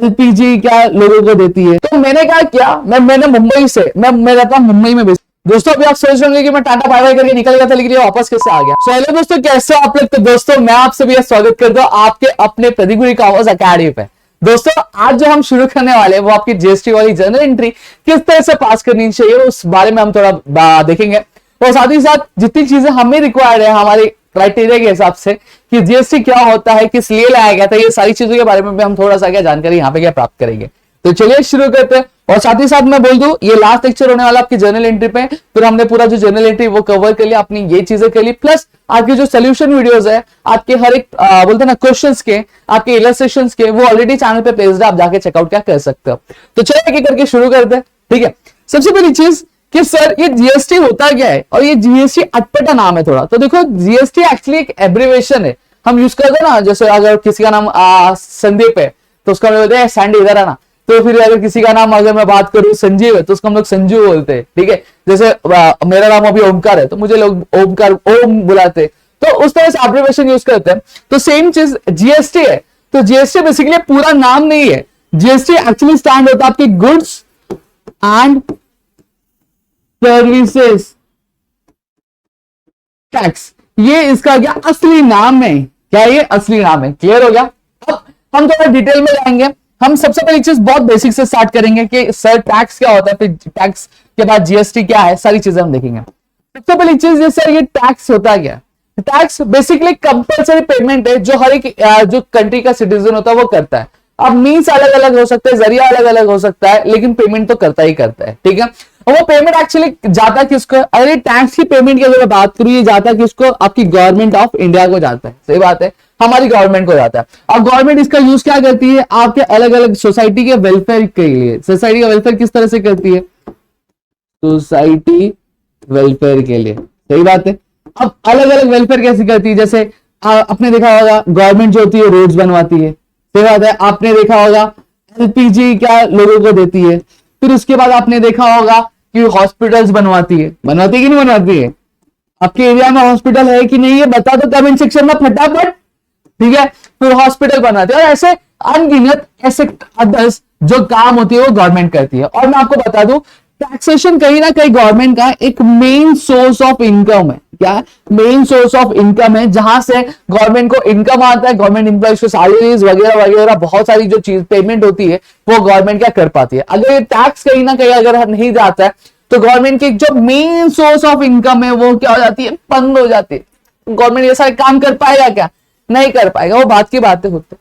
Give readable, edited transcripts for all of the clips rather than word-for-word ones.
LPG क्या लोगों को देती है। तो मैंने क्या किया, मैंने मुंबई से, मैं रहता हूँ मुंबई में। दोस्तों अभी आप सोच रहे होंगे कि मैं टाटा बाय बाय करके निकल गया था, लेकिन ये वापस कैसे आ गया। सो हेलो दोस्तों, कैसे हो आप लोग। तो दोस्तों मैं आपसे भी स्वागत करता हूँ आपके अपने प्रदीप ई-कॉमर्स अकेडमी पे। दोस्तों आज जो हम शुरू करने वाले हैं वो आपकी जीएसटी वाली जर्नल एंट्री किस तरह से पास करनी चाहिए उस बारे में हम थोड़ा देखेंगे। और साथ ही साथ जितनी चीजें हमें रिक्वायर्ड है हमारे क्राइटेरिया के हिसाब से कि जीएसटी क्या होता है, किस लिए लाया गया था, ये सारी चीजों के बारे में भी हम थोड़ा सा क्या जानकारी यहाँ पे क्या प्राप्त करेंगे। तो चलिए शुरू करते हैं। और साथ ही साथ मैं बोल दूं ये लास्ट लेक्चर होने वाला आपकी जर्नल एंट्री पे, फिर हमने पूरा जो जर्नल एंट्री वो कवर कर लिया, अपनी ये चीजें कर ली, प्लस आपके जो सोल्यूशन वीडियोस है आपके हर एक बोलते ना क्वेश्चंस के, आपके इलस्ट्रेशंस के, वो ऑलरेडी चैनल पे प्लेस्ड है, आप जाके चेकआउट क्या कर सकते हो। तो चलिए एक करके शुरू करते हैं। ठीक है, सबसे पहली चीज कि सर ये जीएसटी होता क्या है, और ये जीएसटी अटपटा नाम है थोड़ा। तो देखो जीएसटी एक्चुअली एक एब्रिवेशन है, हम यूज करते हैं ना, जैसे अगर किसी का नाम संदीप है तो उसका बोलते हैं सैंडी इधर आना। तो फिर अगर किसी का नाम अगर मैं बात करूं संजीव है तो उसको हम लोग संजू बोलते हैं। ठीक है, जैसे मेरा नाम अभी ओमकार है तो मुझे लोग ओमकार ओम बुलाते, तो उस तरह से एब्रिवेशन यूज करते हैं। तो सेम चीज जीएसटी है। तो जीएसटी बेसिकली पूरा नाम नहीं है, जीएसटी एक्चुअली स्टैंड होता है आपके गुड्स एंड सर्विसेज टैक्स। ये इसका क्या असली नाम है, क्या ये असली नाम है। क्लियर हो गया। अब हम थोड़ा डिटेल में जाएंगे। हम सबसे पहली चीज बहुत बेसिक से स्टार्ट करेंगे कि सर टैक्स क्या होता है, फिर टैक्स के बाद जीएसटी क्या है, सारी चीजें हम देखेंगे। सबसे पहली चीज सर ये टैक्स होता है क्या। टैक्स बेसिकली कंपल्सरी पेमेंट है जो हर एक जो कंट्री का सिटीजन होता है वो करता है। अब मीन्स अलग अलग हो सकता है, जरिया अलग अलग हो सकता है, लेकिन पेमेंट तो करता ही करता है। ठीक है, और वो पेमेंट एक्चुअली जाता किसको, अगर टैक्स की पेमेंट की अगर मैं बात करूं, ये जाता किसको, आपकी गवर्नमेंट ऑफ इंडिया को जाता है। सही बात है, हमारी गवर्नमेंट को जाता है। और गवर्नमेंट इसका यूज क्या करती है, आपके अलग अलग सोसाइटी के वेलफेयर के लिए। सोसाइटी का वेलफेयर किस तरह से करती है, सोसाइटी वेलफेयर के लिए। सही बात है। अब अलग अलग वेलफेयर कैसे करती है, जैसे आपने देखा होगा गवर्नमेंट जो होती है रोड्स बनवाती है। सही बात है। आपने देखा होगा एलपीजी क्या लोगों को देती है। फिर उसके बाद आपने देखा होगा कि हॉस्पिटल्स बनवाती है कि नहीं बनवाती है। आपके एरिया में हॉस्पिटल है कि नहीं है बता दो कमेंट सेक्शन में फटाफट। ठीक है, फिर हॉस्पिटल बनाते हैं, और ऐसे अनगिनत ऐसे अदर्स जो काम होती है वो गवर्नमेंट करती है। और मैं आपको बता दूं टैक्सेशन कहीं ना कहीं गवर्नमेंट का एक मेन सोर्स ऑफ इनकम है। क्या मेन सोर्स ऑफ इनकम है, जहां से गवर्नमेंट को इनकम आता है, गवर्नमेंट इंप्लॉइज को सैलरीज वगैरह वगैरह बहुत सारी जो चीज पेमेंट होती है वो गवर्नमेंट क्या कर पाती है। अगर ये टैक्स कहीं ना कहीं अगर नहीं जाता है तो गवर्नमेंट की जो मेन सोर्स ऑफ इनकम है वो क्या हो जाती है, बंद हो जाती है। गवर्नमेंट ये सारे काम कर पाएगा क्या, नहीं कर पाएगा, वो बात की बातें होती है।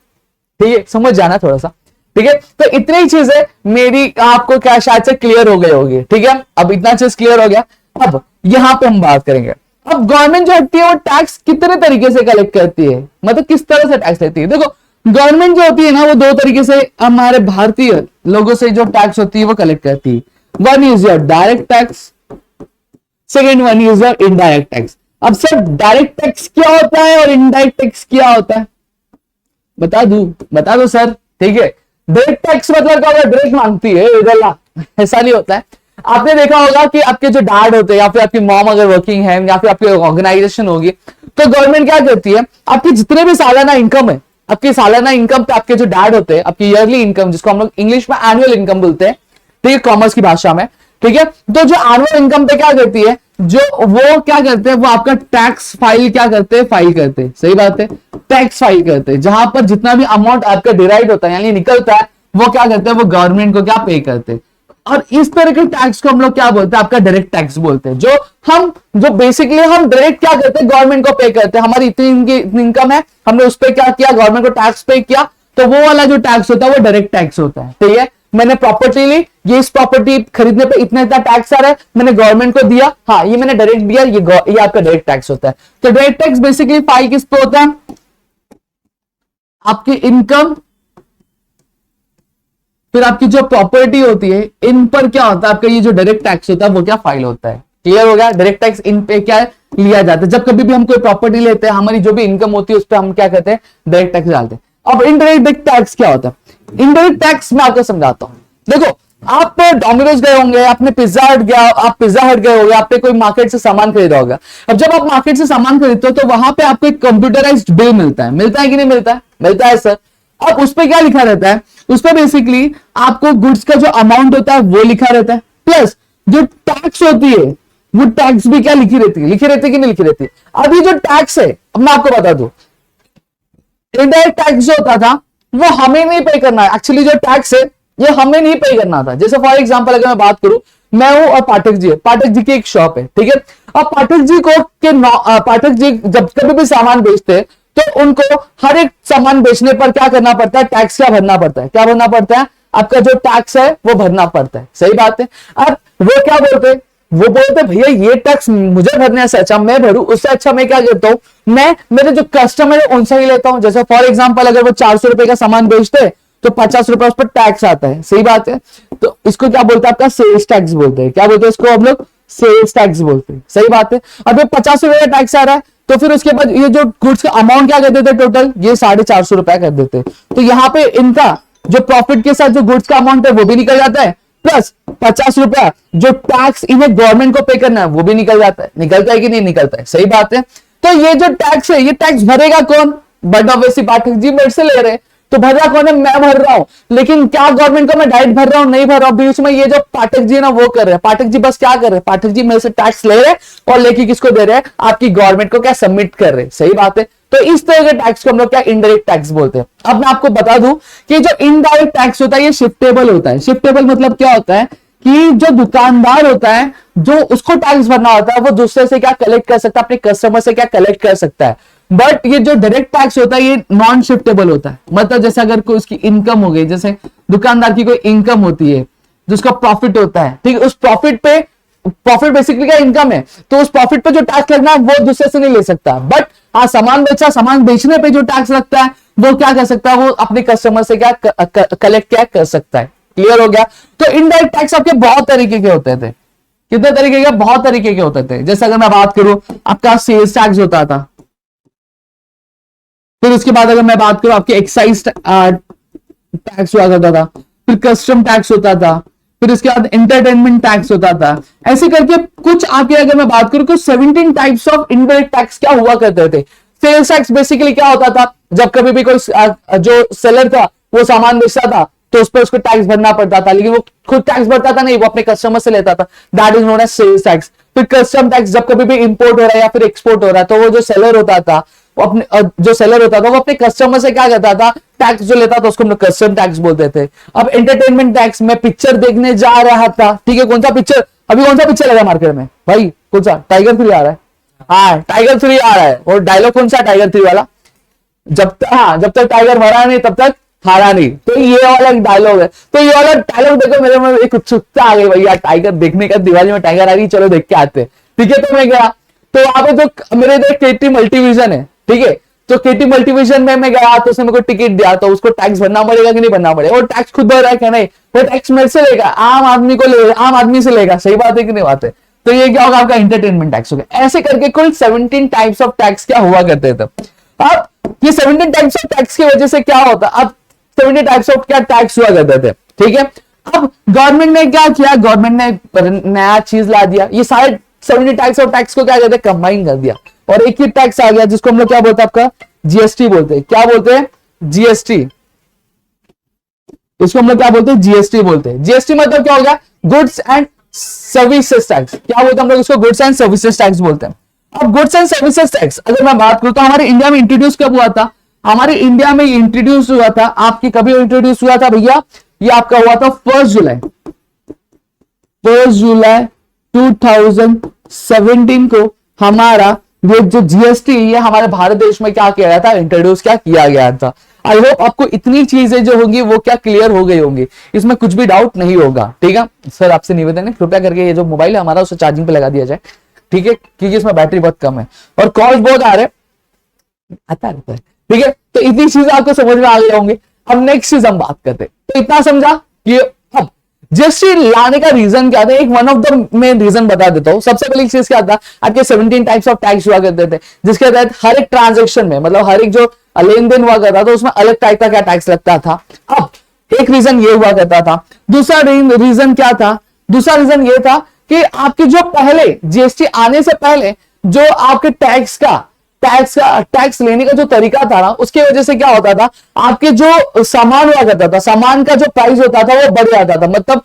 ठीक है, समझ जाना थोड़ा सा। ठीक है, तो इतनी ही चीजें मेरी आपको क्या शायद से क्लियर हो गई होगी। ठीक है, अब इतना चीज क्लियर हो गया। अब यहां पे हम बात करेंगे, अब गवर्नमेंट जो होती है वो टैक्स कितने तरीके से कलेक्ट करती है, मतलब किस तरह से टैक्स लेती है। देखो गवर्नमेंट जो होती है ना वो दो तरीके से हमारे भारतीय लोगों से जो टैक्स होती है वो कलेक्ट करती है। One is your direct tax, second one is your indirect tax. अब सर डायरेक्ट टैक्स क्या होता है और इनडायरेक्ट टैक्स क्या होता है, बता दो सर। ठीक है, डायरेक्ट टैक्स मतलब क्या होता है, डायरेक्ट मांगती है इधर, ऐसा नहीं होता है। आपने देखा होगा कि आपके जो डैड होते हैं या फिर आपकी मॉम अगर वर्किंग है या फिर आपकी ऑर्गेनाइजेशन होगी तो गवर्नमेंट क्या करती है, आपकी जितने भी सालाना इनकम है, आपकी सालाना इनकम पे आपके जो डैड होते हैं, आपकी ईयरली इनकम जिसको हम लोग इंग्लिश में एनुअल इनकम बोलते हैं, ठीक है, कॉमर्स की भाषा में। ठीक है, तो जो एनुअल इनकम पे क्या करती है, जो वो क्या करते हैं, वो आपका टैक्स फाइल क्या करते हैं, फाइल करते हैं। सही बात है, टैक्स फाइल करते हैं, जहां पर जितना भी अमाउंट आपका डिराइव होता है यानी निकलता है वो क्या करते हैं, वो गवर्नमेंट को क्या पे करते हैं। और इस तरह के टैक्स को हम लोग क्या बोलते हैं, आपका डायरेक्ट टैक्स बोलते हैं। जो बेसिकली हम डायरेक्ट क्या करते हैं, गवर्नमेंट को पे करते हैं। हमारी इतनी इनकम है, हमने उस पर क्या किया, गवर्नमेंट को टैक्स पे किया, तो वो वाला जो टैक्स होता है वो डायरेक्ट टैक्स होता है। ठीक है, मैंने प्रॉपर्टी ली, ये इस प्रॉपर्टी खरीदने पे इतना टैक्स आ रहा है, मैंने गवर्नमेंट को दिया, हाँ ये मैंने डायरेक्ट दिया, ये आपका डायरेक्ट टैक्स होता है। तो डायरेक्ट टैक्स बेसिकली फाइल किस पे होता है, आपकी इनकम फिर आपकी जो प्रॉपर्टी होती है इन पर क्या होता है, आपका ये जो डायरेक्ट टैक्स होता है वो क्या फाइल होता है। क्लियर हो गया, डायरेक्ट टैक्स इन पे क्या लिया जाता है। जब कभी भी हम कोई प्रॉपर्टी लेते हैं, हमारी जो भी इनकम होती है उस पर हम क्या करते हैं, डायरेक्ट टैक्स डालते हैं। अब इनडायरेक्ट टैक्स क्या होता है, इनडायरेक्ट टैक्स मैं आपको समझाता हूं। देखो आप डोमिनोज गए होंगे, आपने पिज्जा हट गया, आप पिज्जा हट गए होंगे, आपने कोई मार्केट से सामान खरीदा होगा। अब जब आप मार्केट से सामान खरीदते हो तो वहां पे आपको एक कंप्यूटराइज्ड बिल मिलता है कि नहीं मिलता है, मिलता है सर। अब उस पर क्या लिखा रहता है, उस पर बेसिकली आपको गुड्स का जो अमाउंट होता है वो लिखा रहता है, प्लस जो टैक्स होती है वो टैक्स भी क्या लिखी रहती है कि नहीं लिखी रहती है। अभी जो टैक्स है, अब मैं आपको बता दूं, इनडायरेक्ट टैक्स जो होता था वो हमें नहीं पे करना है। एक्चुअली जो टैक्स है ये हमें नहीं पे करना था। जैसे फॉर एग्जांपल अगर मैं बात करूं, मैं हूं और पाठक जी है, पाठक जी की एक शॉप है, ठीक है। अब पाठक जी को पाठक जी जब कभी भी सामान बेचते हैं तो उनको हर एक सामान बेचने पर क्या करना पड़ता है, टैक्स क्या भरना पड़ता है, क्या भरना पड़ता है, आपका जो टैक्स है वो भरना पड़ता है, सही बात है। अब वो क्या बोलते हैं, वो बोलते भैया ये टैक्स मुझे भरने से अच्छा मैं भरूं, उससे अच्छा मैं क्या करता हूं, मैं मेरे जो कस्टमर है उनसे ही लेता हूं। जैसे फॉर एग्जांपल अगर वो 400 रुपए का सामान बेचते हैं तो 50 रुपए उस पर टैक्स आता है, सही बात है। तो इसको क्या बोलते हैं, आपका सेल्स टैक्स बोलते हैं। क्या बोलते हैं इसको हम लोग, सेल्स टैक्स बोलते हैं, सही बात है। अब 50 रुपए का टैक्स आ रहा है तो फिर उसके बाद ये जो गुड्स का अमाउंट क्या कर देते टोटल, ये 450 रुपए कर देते। तो यहाँ पे इनका जो प्रॉफिट के साथ जो गुड्स का अमाउंट है वो भी निकल जाता है, प्लस 50 रुपया जो टैक्स इन्हें गवर्नमेंट को पे करना है वो भी निकल जाता है। निकलता है कि नहीं निकलता है, सही बात है। तो ये जो टैक्स है ये टैक्स भरेगा कौन, बट ऑब्वियसली पाठक जी मेरे से ले रहे हैं तो भर रहा कौन है, मैं भर रहा हूं। लेकिन क्या गवर्नमेंट को मैं डायरेक्ट भर रहा हूं, नहीं भर रहा हूं, बीच में ये जो पाठक जी है ना वो कर रहे हैं। पाठक जी बस क्या कर रहे हैं, पाठक जी मेरे से टैक्स ले रहे हैं और लेके किसको दे रहे हैं, आपकी गवर्नमेंट को क्या सबमिट कर रहे हैं, सही बात है। तो इस तरह के टैक्स को हम लोग क्या इनडायरेक्ट टैक्स बोलते हैं। अब मैं आपको बता दूं कि जो इनडायरेक्ट टैक्स होता है ये शिफ्टेबल होता है। शिफ्टेबल मतलब क्या होता है कि जो दुकानदार होता है जो उसको टैक्स भरना होता है वो दूसरे से क्या कलेक्ट कर सकता है, अपने कस्टमर से क्या कलेक्ट कर सकता है। बट ये जो डायरेक्ट टैक्स होता है ये नॉन शिफ्टेबल होता है। मतलब जैसे अगर कोई उसकी इनकम हो गई, जैसे दुकानदार की कोई इनकम होती है जिसका प्रॉफिट होता है, ठीक है, उस प्रॉफिट पे, प्रॉफिट बेसिकली क्या इनकम है, तो उस प्रॉफिट पे जो टैक्स लगना है वो दूसरे से नहीं ले सकता। बट हाँ सामान बेचा, सामान बेचने पे जो टैक्स लगता है वो क्या कर सकता है, वो अपने कस्टमर से क्या कलेक्ट क्या कर सकता है। क्लियर हो गया। तो इनडायरेक्ट टैक्स आपके बहुत तरीके के होते थे। कितने तरीके के, बहुत तरीके के होते थे। जैसे अगर मैं बात करूं, आपका सेल्स टैक्स होता था, फिर उसके बाद अगर मैं बात करूं आपके एक्साइज टैक्स हुआ करता था, फिर कस्टम टैक्स होता था, फिर उसके बाद एंटरटेनमेंट टैक्स होता था। ऐसे करके कुछ आपके अगर मैं बात करूं कुछ 17 टाइप्स ऑफ इनडायरेक्ट टैक्स क्या हुआ करते थे। सेल्स टैक्स बेसिकली क्या होता था, जब कभी भी कोई जो सेलर था वो सामान बेचता था तो उस पर उसको टैक्स भरना पड़ता था, लेकिन वो खुद टैक्स भरता था नहीं, वो अपने कस्टमर से लेता था। That is known as sales tax. फिर कस्टम टैक्स, जब कभी भी इंपोर्ट हो रहा है या फिर एक्सपोर्ट हो रहा है तो वो जो सेलर होता था वो अपने जो सेलर होता था वो अपने कस्टमर से क्या करता था, टैक्स जो लेता था उसको हम लोग कस्टम टैक्स बोलते थे। अब एंटरटेनमेंट टैक्स, मैं पिक्चर देखने जा रहा था, ठीक है, कौन सा पिक्चर, अभी कौन सा पिक्चर लगा मार्केट में भाई, कौन सा, टाइगर 3 आ रहा है। हाँ टाइगर 3 आ रहा है। और डायलॉग कौन सा टाइगर 3 वाला, जब तक टाइगर मरा नहीं तब तक हारा नहीं। तो ये वाला डायलॉग है। तो ये वाला डायलॉग देखो मेरे में एक उत्सुकता आ गई, भैया टाइगर देखने का, दिवाली में टाइगर आ रही, चलो देख के आते। ठीक है, तो मैं गया, तो वहां पे जो मेरे इधर केटी मल्टीविजन है, ठीक है, तो केटी मल्टीविजन में मैं गया तो उसने मेरे को टिकट दिया, तो उसको टैक्स भरना पड़ेगा कि नहीं भरना पड़ेगा, वो टैक्स खुद भर रहा है क्या, नहीं, वो टैक्स मेरे से लेगा, आम आदमी को लेगा, आम आदमी से लेगा, सही बात है कि नहीं बात है। तो ये क्या होगा, आपका एंटरटेनमेंट टैक्स हो गया। ऐसे करके कुल 17 टाइप्स ऑफ टैक्स क्या हुआ करते थे। अब ये 17 टाइप्स ऑफ टैक्स की वजह से क्या होता, अब 70 टाइप्स ऑफ क्या टैक्स हुआ करते थे, ठीक है। अब गवर्नमेंट ने क्या किया, गवर्नमेंट ने नया चीज ला दिया, ये सारे 70 टाइप्स ऑफ टैक्स को क्या कहते हैं, कंबाइन कर दिया और एक ही टैक्स आ गया जिसको हम लोग क्या बोलते हैं, आपका जीएसटी बोलते हैं। क्या बोलते हैं, जीएसटी। इसको हम लोग क्या बोलते हैं, जीएसटी बोलते हैं। जीएसटी मतलब क्या हो गया, गुड्स एंड सर्विसेज टैक्स। क्या बोलते हैं हम लोग इसको, गुड्स एंड सर्विसेज टैक्स बोलते हैं। अब गुड्स एंड सर्विसेज टैक्स अगर मैं बात करूं तो हमारे इंडिया में इंट्रोड्यूस कब हुआ था, हमारे इंडिया में इंट्रोड्यूस हुआ था, आपकी कभी इंट्रोड्यूस हुआ था भैया, ये आपका हुआ था 1 जुलाई 2017 को हमारा ये जो जीएसटी ये हमारे भारत देश में क्या किया गया था, इंट्रोड्यूस क्या किया गया था। आई होप आपको इतनी चीजें जो होंगी वो क्या क्लियर हो गई होंगी, इसमें कुछ भी डाउट नहीं होगा। ठीक है सर, आपसे निवेदन है कृपया करके ये जो मोबाइल है हमारा उसे चार्जिंग पे लगा दिया जाए, ठीक है, क्योंकि इसमें बैटरी बहुत कम है और कॉल्स बहुत आ रहे आता रहता है। ठीक है, तो इतनी चीजें आपको समझ में आ गए होंगे। अब नेक्स्ट चीज हम बात करते हैं, तो इतना समझा कि अब जीएसटी लाने का रीजन क्या था, एक one of the main reason बता देता हूं। सबसे पहली चीज क्या था, आपके 17 टाइप्स ऑफ टैक्स हुआ करते थे, जिसके तहत हर एक ट्रांजेक्शन में, मतलब हर एक जो लेन देन हुआ करता था उसमें अलग टाइप का क्या टैक्स लगता था। अब एक रीजन ये हुआ करता था। दूसरा रीजन क्या था, दूसरा रीजन ये था कि आपके जो पहले जीएसटी आने से पहले जो आपके टैक्स का टैक्स लेने का जो तरीका था ना, उसकी वजह से क्या होता था, आपके जो सामान हुआ करता था, सामान का जो प्राइस होता था वो बढ़ जाता था। मतलब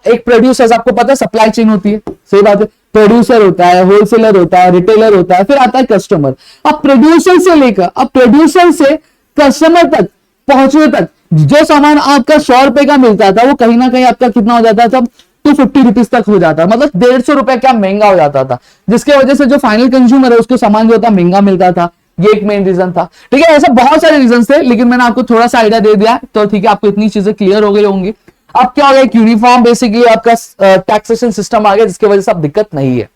एक प्रोड्यूसर, आपको पता है सप्लाई चेन होती है, सही बात है, प्रोड्यूसर होता है, होलसेलर होता है, रिटेलर होता है, फिर आता है कस्टमर। अब प्रोड्यूसर से कस्टमर तक पहुंचने तक जो सामान आपका 100 रुपए का मिलता था, वो कहीं ना कहीं आपका कितना हो जाता था, 250 रुपीज तक हो जाता, मतलब 150 रुपए क्या महंगा हो जाता था, जिसकी वजह से जो फाइनल कंज्यूमर है उसको सामान जो होता महंगा मिलता था। ये एक मेन रीजन था, ठीक है। ऐसे बहुत सारे रीजन थे, लेकिन मैंने आपको थोड़ा सा आइडिया दे दिया, तो ठीक है, आपको इतनी चीजें क्लियर हो गई होंगी। अब क्या हो गया, एक यूनिफॉर्म बेसिकली आपका टैक्सेशन सिस्टम आ गया, जिसकी वजह से अब दिक्कत नहीं है।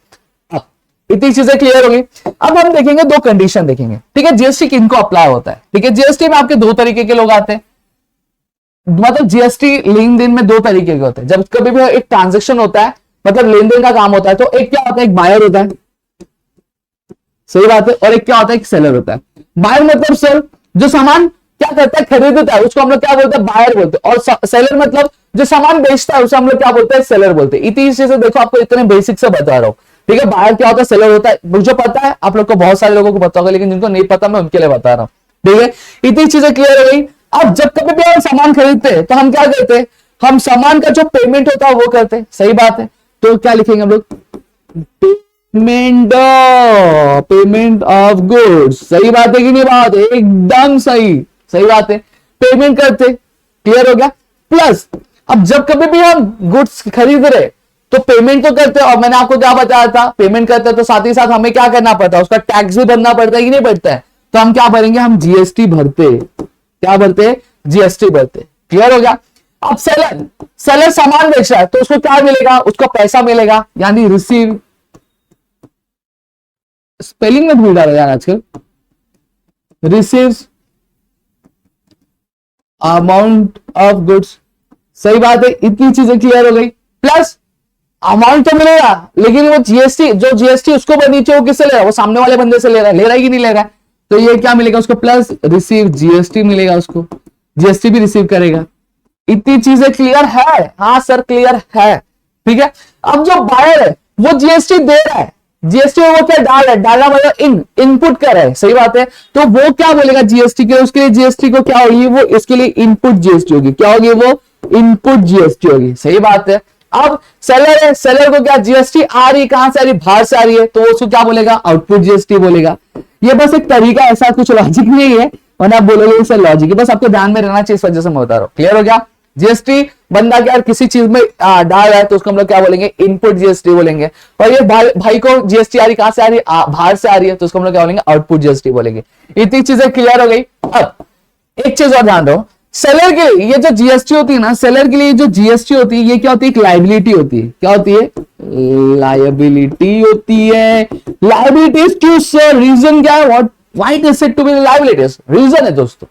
इतनी चीजें क्लियर हो गई। अब हम देखेंगे दो कंडीशन देखेंगे, ठीक है। जीएसटी किनको अप्लाई होता है, ठीक है। जीएसटी में आपके दो तरीके के लोग आते हैं, मतलब जीएसटी लेन देन में दो तरीके के होते हैं। जब कभी भी एक ट्रांजेक्शन होता है, मतलब लेन देन का काम होता है, तो एक क्या होता है, एक बायर होता है, सही बात है, और एक क्या होता है, एक सेलर होता है। बायर मतलब सर जो सामान क्या करता है, खरीदता है, उसको हम लोग क्या बोलते हैं, बायर बोलते हैं। और सेलर मतलब जो सामान बेचता है, उसे हम लोग क्या बोलते हैं, सेलर बोलते हैं। इतनी चीजें देखो, आपको इतने बेसिक से बता रहा हूं, ठीक है। बायर क्या होता है, सेलर होता है, मुझे पता है, आप लोग को बहुत सारे लोगों को पता होगा, लेकिन जिनको नहीं पता मैं उनके लिए बता रहा हूं, ठीक है। इतनी चीजें क्लियर हो गई। अब जब कभी भी हम सामान खरीदते हैं, तो हम क्या करते हैं, हम सामान का जो पेमेंट होता है वो करते हैं, सही बात है। तो क्या लिखेंगे हम लोग, पेमेंट ऑफ गुड्स, सही बात है कि नहीं, बात है एकदम सही, सही बात है, पेमेंट करते, क्लियर हो गया। प्लस अब जब कभी भी हम गुड्स खरीद रहे, तो पेमेंट तो करते हैं, और मैंने आपको क्या बताया था, पेमेंट करते हैं तो साथ ही साथ हमें क्या करना पड़ता है, उसका टैक्स भी भरना पड़ता है कि नहीं पड़ता है। तो हम क्या भरेंगे, हम जीएसटी भरते, क्या भरते, जीएसटी भरते, क्लियर हो गया। अब सेलर सामान बेच रहा है, तो उसको क्या मिलेगा, उसको पैसा मिलेगा, यानी रिसीव, स्पेलिंग में भूल रहा है यार आजकल, रिसीव्स अमाउंट ऑफ गुड्स, सही बात है। इतनी चीजें क्लियर हो गई। प्लस अमाउंट तो मिलेगा, लेकिन वो जीएसटी, जो जीएसटी उसको भरनी चाहिए, वो किससे ले रहा है, वो सामने वाले बंदे से ले रहा है कि नहीं ले रहा है। तो ये क्या मिलेगा उसको, प्लस रिसीव जीएसटी मिलेगा उसको, जीएसटी भी रिसीव करेगा। इतनी चीजें क्लियर है, हाँ सर क्लियर है, ठीक है। अब जो बायर है वो जीएसटी दे रहा है, जीएसटी में वो क्या डाल रहा है, डालना मतलब इनपुट कर रहा है, सही बात है। तो वो क्या बोलेगा जीएसटी के, उसके लिए जीएसटी को क्या होगी, वो इसके लिए इनपुट जीएसटी होगी, क्या होगी, वो इनपुट जीएसटी होगी, सही बात है। अब सेलर है, सेलर को क्या जीएसटी आ रही, कहां से आ रही, बाहर से आ रही है, तो उसको क्या बोलेगा, आउटपुट जीएसटी बोलेगा। ये बस एक तरीका, ऐसा कुछ लॉजिक नहीं है, वरना आप बोलोगे सर लॉजिक है, बस आपको ध्यान में रहना चाहिए, इस वजह से मैं बता रहा हूं, क्लियर हो गया। जीएसटी बंदा क्या किसी चीज में डाल रहा है, तो उसको हम लोग क्या बोलेंगे, इनपुट जीएसटी बोलेंगे। और ये भाई को जीएसटी आ रही, कहां से आ रही है, बाहर से आ रही है, तो उसको हम लोग क्या बोलेंगे, आउटपुट जीएसटी बोलेंगे। इतनी चीजें क्लियर हो गई। अब एक चीज और ध्यान दो, सेलर के लिए ये जो जीएसटी होती है ना, सेलर के लिए जो जीएसटी होती है, ये क्या होती है, एक लायबिलिटी होती है, क्या होती है, लायबिलिटी होती है। लायबिलिटीज क्यों सर, रीजन क्या है, why it is said to be liabilities, reason है दोस्तों,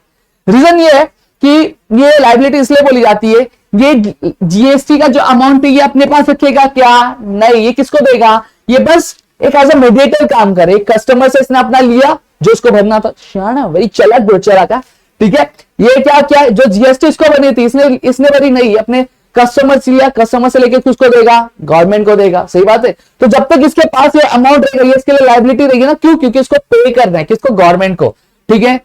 रीजन ये है कि ये लायबिलिटी इसलिए बोली जाती है, ये जीएसटी का जो अमाउंट है ये अपने पास रखेगा क्या, नहीं, ये किसको देगा, ये बस एक एज अ मीडिएटर काम करे, एक कस्टमर से इसने अपना लिया जो उसको भरना था, शाना वही चलत बेचारा का, ठीक है। ये क्या क्या जो जीएसटी इसको बनी थी, इसने भरी नहीं, अपने कस्टमर से लिया, कस्टमर से लेके किसको देगा, गवर्नमेंट को देगा, सही बात है। तो जब तक इसके पास ये अमाउंट रहेगा, ये इसके लिए लायबिलिटी रहेगी ना, क्यों, क्योंकि इसको पे करना है, किसको, गवर्नमेंट को, ठीक है।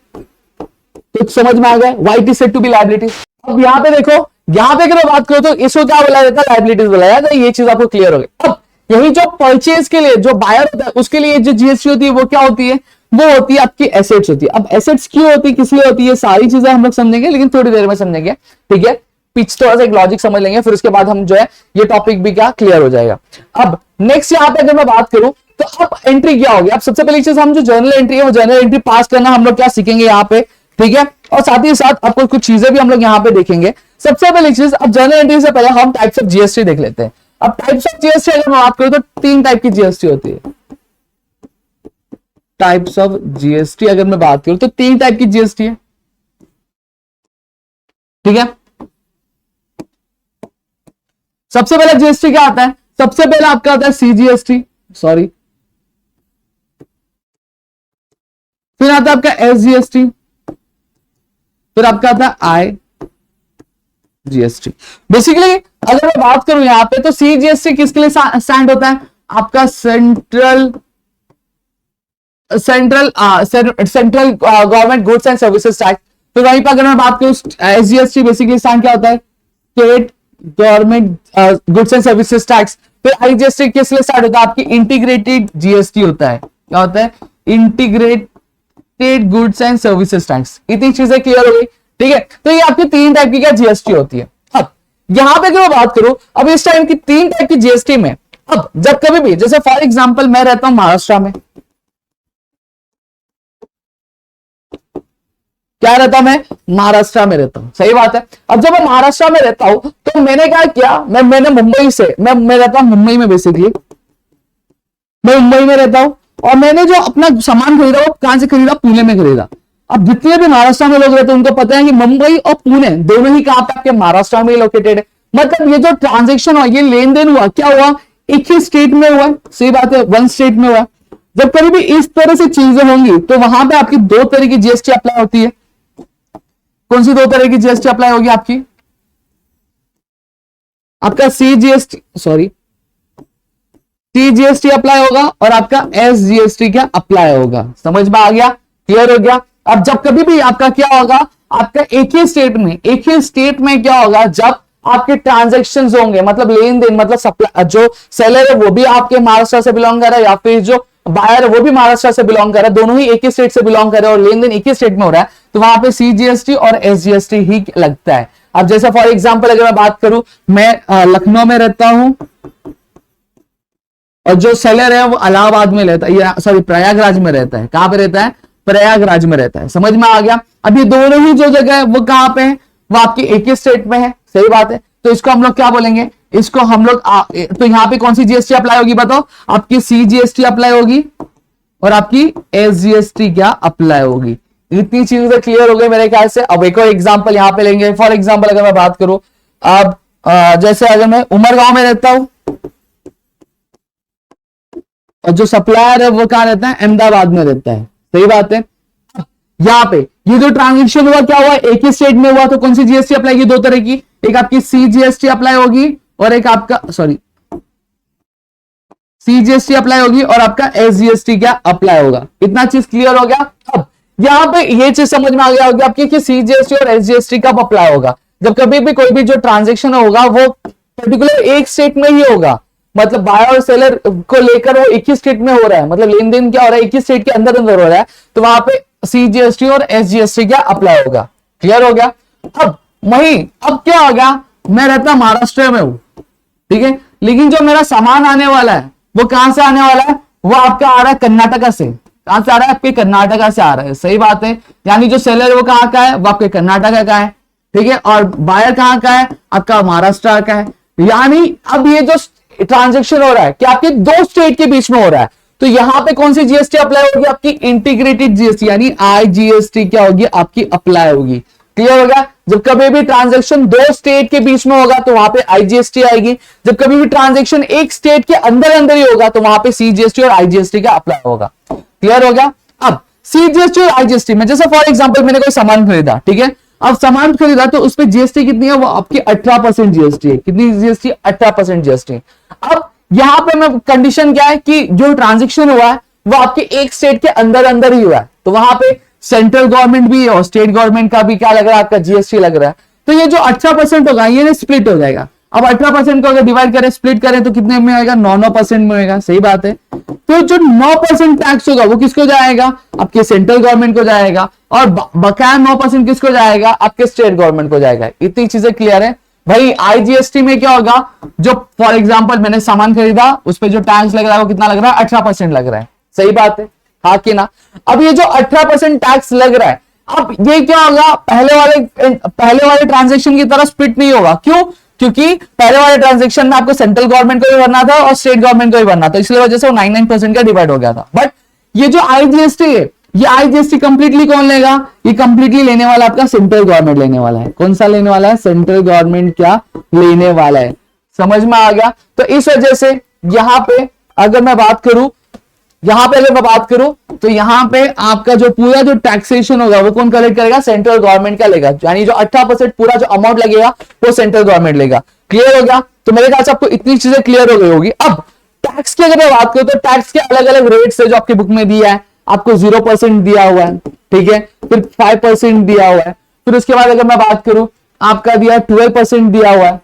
तो समझ में आ गया, why it is said to be liability. अब यहां पे देखो, यहां पे अगर बात करो तो इसको क्या बोला जाता है, लायबिलिटीज बोला जाता है। ये चीज आपको क्लियर हो गई। अब यही जो परचेज के लिए जो बायर होता है, उसके लिए जो जीएसटी होती है, वो क्या होती है, वो होती है आपकी एसेट्स होती है। अब एसेट्स क्यों होती है, किस लिए होती है, सारी चीजें हम लोग समझेंगे, लेकिन थोड़ी देर में समझेंगे, ठीक है। पिच थोड़ा सा एक लॉजिक समझ लेंगे, फिर उसके बाद हम जो है ये टॉपिक भी क्या क्लियर हो जाएगा। अब नेक्स्ट यहां पे अगर मैं बात करूं, तो अब एंट्री क्या होगी। अब सबसे पहली चीज, हम जो जर्नल एंट्री है, वो जर्नल एंट्री पास करना हम लोग क्या सीखेंगे यहाँ पे, ठीक है। और साथ ही साथ आपको कुछ चीजें भी हम लोग यहाँ पे देखेंगे। सबसे पहली चीज, अब जर्नल एंट्री से पहले हम टाइप्स ऑफ जीएसटी देख लेते हैं। अब टाइप्स ऑफ जीएसटी अगर मैं बात करूं, तो 3 टाइप की जीएसटी होती है। टाइप्स ऑफ जीएसटी अगर मैं बात करूं, तो 3 टाइप की जीएसटी है, ठीक है। सबसे पहला जीएसटी क्या आता है, सबसे पहला आपका आता है सीजीएसटी, सॉरी, फिर आता है आपका एसजीएसटी, फिर आपका आता है आई जीएसटी। बेसिकली अगर मैं बात करूं यहां पे, तो सीजीएसटी किसके लिए स्टैंड होता है, आपका central central central government goods and services tax. तो वहीं पर अगर मैं बात करूं एसजीएसटी बेसिकली स्टैंड क्या होता है, state government goods and services tax. फिर आईजीएसटी किस लिए स्टार्ट होता है, आपकी इंटीग्रेटेड जीएसटी होता है। क्या होता है, integrated goods and services tax. इतनी चीजें क्लियर हो गई, ठीक है। तो ये आपकी तीन टाइप की क्या जीएसटी होती है। अब यहां पे अगर मैं बात करूं, अब इस टाइम की तीन टाइप की जीएसटी में, अब जब कभी भी जैसे फॉर एग्जांपल मैं रहता हूं महाराष्ट्र में, क्या रहता हूं मैं, महाराष्ट्र में रहता हूं, सही बात है। अब जब मैं महाराष्ट्र में रहता हूं तो मैंने क्या किया, मैंने मुंबई से, मैं रहता हूं मुंबई में, बेसिकली मैं मुंबई में रहता हूं और मैंने जो अपना सामान खरीदा वो कहां से खरीदा, पुणे में खरीदा। अब जितने भी महाराष्ट्र में लोग रहते हैं उनको पता है कि मुंबई और पुणे दोनों ही कहां पे आपके महाराष्ट्र में लोकेटेड है। मतलब ये जो ट्रांजेक्शन हुआ, ये लेन देन हुआ, क्या हुआ, एक ही स्टेट में हुआ, सही बात है, वन स्टेट में हुआ। जब कभी भी इस तरह से चीजें होंगी तो वहां पे आपकी दो तरह की जीएसटी अप्लाई होती है। कौन सी दो तरह की जीएसटी अप्लाई होगी आपकी, आपका सीजीएसटी, सॉरी सीजीएसटी अप्लाई होगा और आपका एसजीएसटी क्या अप्लाई होगा। समझ में आ गया, क्लियर हो गया। अब जब कभी भी आपका क्या होगा, आपका एक ही स्टेट में क्या होगा, जब आपके ट्रांजेक्शन होंगे, मतलब लेन देन, मतलब सप्लाई, जो सेलर है वो भी आपके महाराष्ट्र से बिलोंग कर रहा है या फिर जो बायर है वो भी महाराष्ट्र से बिलोंग कर रहा है, दोनों ही एक ही स्टेट से बिलोंग कर रहे हैं और लेन देन एक ही स्टेट में हो रहा है, तो वहां पे सीजीएसटी और एसजीएसटी ही लगता है। अब जैसे फॉर एग्जांपल अगर मैं बात करूं, मैं लखनऊ में रहता हूं और जो सेलर है वो इलाहाबाद में रहता है, सॉरी प्रयागराज में रहता है। कहां पे रहता है, प्रयागराज में रहता है। समझ में आ गया। अब ये दोनों ही जो जगह है वो कहां पे है, वो आपकी एक ही स्टेट में है, सही बात है। तो इसको हम लोग क्या बोलेंगे, इसको हम लोग तो यहां पे कौन सी जीएसटी अप्लाई होगी बताओ, आपकी सीजीएसटी अप्लाई होगी और आपकी एसजीएसटी क्या अप्लाई होगी। इतनी चीजें क्लियर हो गई मेरे ख्याल से। अब एक और एग्जांपल यहां पे लेंगे। फॉर एग्जांपल अगर मैं बात करूं, अब जैसे अगर मैं उमरगांव में रहता हूं और जो सप्लायर है वो कहां रहता है, अहमदाबाद में रहता है, सही बात है। यहां पे ये जो ट्रांजेक्शन हुआ क्या हुआ, एक ही स्टेट में हुआ, तो कौन सी जीएसटी अप्लाई की, दो तरह की, एक आपकी सीजीएसटी अप्लाई होगी और एक आपका सीजीएसटी अप्लाई होगी और आपका एसजीएसटी क्या अप्लाई होगा। इतना चीज क्लियर हो गया। अब यहां पे ये चीज समझ में आ गया होगी आपकी कि सीजीएसटी और एसजीएसटी कब अप्लाई होगा, जब कभी भी कोई भी जो ट्रांजेक्शन होगा वो पर्टिकुलर एक स्टेट में ही होगा, मतलब बायर और सेलर को लेकर वो एक ही स्टेट में हो रहा है, मतलब लेन देन क्या हो रहा है एक ही स्टेट के अंदर अंदर हो रहा है, तो वहां पे सीजीएसटी और एसजीएसटी क्या अप्लाई होगा। क्लियर हो गया। अब अब क्या होगा, मैं रहता महाराष्ट्र में हूं, ठीक है, लेकिन जो मेरा सामान आने वाला है वो कहां से आने वाला है, वो आपका आ रहा है कर्नाटका से। कहां से आ रहा है, आपके कर्नाटका से आ रहा है, सही बात है। यानी जो सेलर है वो कहां का है, वो आपके कर्नाटका का है, ठीक है, और बायर कहां का है, आपका महाराष्ट्र का है। यानी अब ये जो ट्रांजेक्शन हो रहा है कि आपके दो स्टेट के बीच में हो रहा है, तो यहां पे कौन सी जीएसटी अप्लाई होगी, आपकी इंटीग्रेटेड जीएसटी यानी आईजीएसटी क्या होगी आपकी अप्लाई होगी। क्लियर हो गया। जब कभी भी ट्रांजैक्शन दो स्टेट के बीच में होगा तो वहां पे आईजीएसटी आएगी, जब कभी भी ट्रांजैक्शन एक स्टेट के अंदर अंदर ही होगा तो वहां पे सीजीएसटी और आईजीएसटी का अप्लाई होगा। क्लियर हो गया। अब सीजीएसटी और आईजीएसटी में जैसे फॉर एग्जांपल मैंने कोई सामान खरीदा, ठीक है, अब सामान खरीदा तो उस पर जीएसटी कितनी है, वो आपकी 18% जीएसटी है। कितनी जीएसटी, 18% जीएसटी। अब यहां पे मैं कंडीशन क्या है कि जो ट्रांजैक्शन हुआ है वो आपके एक स्टेट के अंदर अंदर ही हुआ है, तो वहां पे सेंट्रल गवर्नमेंट भी और स्टेट गवर्नमेंट का भी क्या लग रहा है, आपका जीएसटी लग रहा है। तो ये जो 18% होगा ये स्प्लिट हो जाएगा। अब 18% को अगर डिवाइड करें, स्प्लिट करें तो कितने में आएगा, 9% में होगा, सही बात है। तो जो 9% टैक्स होगा वो किसको जाएगा, आपके सेंट्रल गवर्नमेंट को जाएगा, और बकाया 9% किसको जाएगा, आपके स्टेट गवर्नमेंट को जाएगा। इतनी चीजें क्लियर है भाई। आईजीएसटी में क्या होगा, जो फॉर एग्जाम्पल मैंने सामान खरीदा उस पर जो टैक्स लग रहा है वो कितना लग रहा है, 18% लग रहा है, सही बात है, हाँ कि ना। अब ये जो 18% टैक्स लग रहा है, अब ये क्या होगा, पहले वाले ट्रांजैक्शन की तरह स्प्लिट नहीं होगा। क्यों, क्योंकि पहले वाले ट्रांजैक्शन में आपको सेंट्रल गवर्नमेंट को भी भरना था और स्टेट गवर्नमेंट को भी भरना था, इसलिए वजह से वो 99% का डिवाइड हो गया था। बट ये जो आईजीएसटी है, ये आईजीएसटी कंप्लीटली कौन लेगा, ये कंप्लीटली लेने वाला आपका सेंट्रल गवर्नमेंट लेने वाला है। कौन सा लेने वाला है, सेंट्रल गवर्नमेंट क्या लेने वाला है, समझ में आ गया। तो इस वजह से यहां पे अगर मैं बात करूं, तो यहां पे आपका जो पूरा जो टैक्सेशन होगा वो कौन कलेक्ट करेगा, सेंट्रल गवर्नमेंट का लेगा। यानी जो 18% पूरा जो अमाउंट लगेगा वो सेंट्रल गवर्नमेंट लेगा। क्लियर हो गया। तो मेरे ख्याल से आपको इतनी चीजें क्लियर हो गई होगी। अब टैक्स की अगर मैं बात करूं तो टैक्स के अलग अलग रेट्स है जो आपकी बुक में दिया है। आपको 0% दिया हुआ है, ठीक है, फिर 5% दिया हुआ है, फिर उसके बाद अगर मैं बात करूं आपका दिया 12% दिया हुआ है,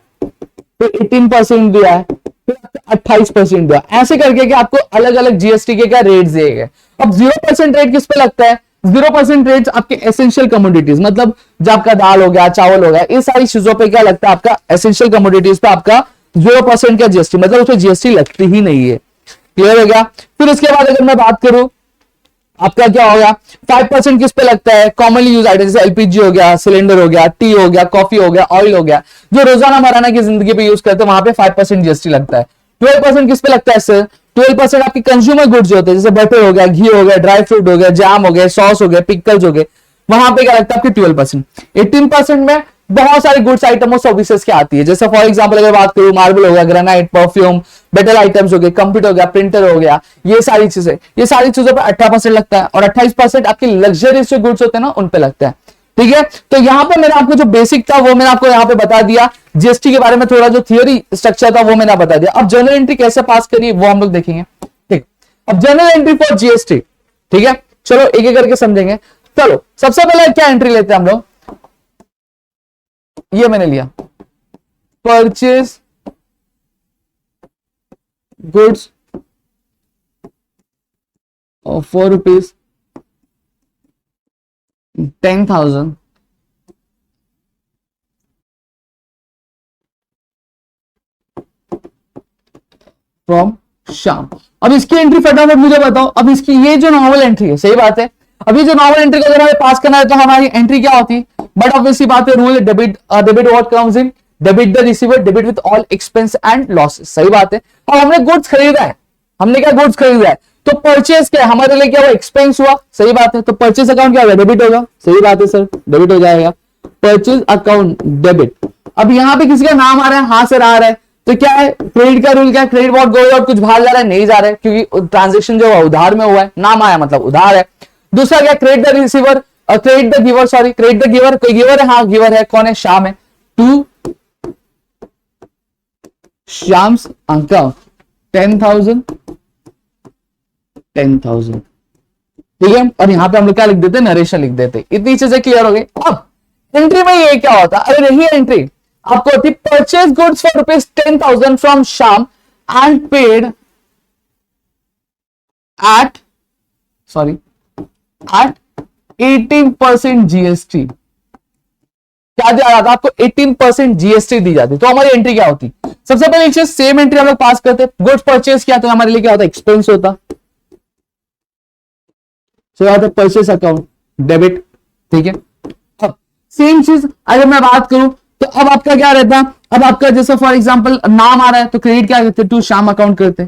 फिर 18% दिया है, फिर 28% दिया, ऐसे करके कि आपको अलग अलग जीएसटी के क्या रेट दिए गए। अब 0% रेट किस पे लगता है? 0% रेट आपके एसेंशियल कमोडिटीज, मतलब जो आपका दाल हो गया, चावल हो गया, इस सारी चीजों पे क्या लगता है आपका एसेंशियल कमोडिटीज पे आपका 0% का जीएसटी, मतलब उसमें जीएसटी लगती ही नहीं है। क्लियर हो गया? फिर उसके बाद अगर मैं बात करूं आपका क्या हो गया, 5% किस पे लगता है? कॉमनली यूज आइटम, जैसे एलपीजी हो गया, सिलेंडर हो गया, टी हो गया, कॉफी हो गया, ऑयल हो गया, जो रोजाना मराना की जिंदगी पे यूज करते हैं, वहां पे 5% जीएसटी लगता है। 12% किस पे लगता है सर? 12% आपकी कंज्यूमर गुड्स जो होते हैं, जैसे बटर हो गया, घी हो गया, ड्राई फ्रूट हो गया, जैम हो गया, सॉस हो गया, पिकल्स हो गए, वहां पे क्या लगता है आपकी 12%। 18% में बहुत सारी गुड्स आइटम और सर्विसेज की आती है, जैसे फॉर एग्जांपल अगर बात करूं मार्बल हो गया, ग्रेनाइट, परफ्यूम, मेटल आइटम्स हो गए, कंप्यूटर हो गया, प्रिंटर हो गया, ये सारी चीजों पर 18% लगता है, और 28% आपकी लग्जरियस जो गुड्स होते हैं ना उन पे लगता है। ठीक है, तो यहां पे मैंने आपको जो बेसिक था वो मैंने आपको यहां पे बता दिया, जीएसटी के बारे में थोड़ा जो थियोरी स्ट्रक्चर था वो मैंने बता दिया। अब जनरल एंट्री कैसे पास करिए वो हम लोग देखेंगे। ठीक, अब जनरल एंट्री फॉर जीएसटी, ठीक है, चलो एक एक करके समझेंगे। चलो सबसे पहले क्या एंट्री लेते हैं हम लोग, ये मैंने लिया परचेज गुड्स और ₹4 10,000 फ्रॉम शाम। अब इसकी एंट्री फटाफट मुझे बताओ। अब इसकी ये जो नॉर्मल एंट्री है, सही बात है, अभी जो नॉर्मल एंट्री को अगर हमें पास करना है तो हमारी एंट्री क्या होती है? बट ऑब्वियसली बात है, rule debit, debit what comes in, debit the receiver, debit with all expense and losses. सही बात है। अब हमने गुड्स खरीदा है, हमने क्या गुड्स खरीदा है, तो परचेज क्या है हमारे लिए, क्या हुआ? एक्सपेंस हुआ। सही बात है, तो परचेज अकाउंट क्या होगा? डेबिट होगा। सही बात है सर, डेबिट हो जाएगा, परचेज अकाउंट डेबिट। अब यहां पे किसी का नाम आ रहा है, हाँ सर आ रहा है, तो क्या है क्रेडिट का रूल, क्या है क्रेडिट व्हाट गोइंग आउट, कुछ बाहर जा रहा है, नहीं जा रहा है, क्योंकि ट्रांजेक्शन जो है उधार में हुआ है, नाम आया मतलब उधार है। दूसरा क्या, credit the receiver, credit the giver, sorry credit the giver, कोई गिवर है? हाँ गिवर है, कौन है? शाम है, टू शाम्स अकाउंट 10,000 10,000। ठीक है, और यहां पे हम लोग क्या लिख देते? नरेशन लिख देते। इतनी चीजें क्लियर हो गई। अब एंट्री में ये क्या होता है? अगर यही एंट्री आपको होती, परचेज गुड्स फॉर ₹10,000 फ्रॉम शाम एंड पेड एट 18% जीएसटी। क्या दिया जाता? आपको 18% जीएसटी दी जाती, तो हमारी एंट्री क्या होती? सबसे पहले चीज, सेम एंट्री हम लोग पास करते, गुड्स परचेज किया तो हमारे लिए क्या होता? एक्सपेंस होता। तो परचेज अकाउंट डेबिट। ठीक है, अब सेम चीज अगर मैं बात करूं तो अब आपका क्या रहता? अब आपका जैसे फॉर एग्जांपल नाम आ रहा है तो क्रेडिट क्या करते? टू शाम अकाउंट करते।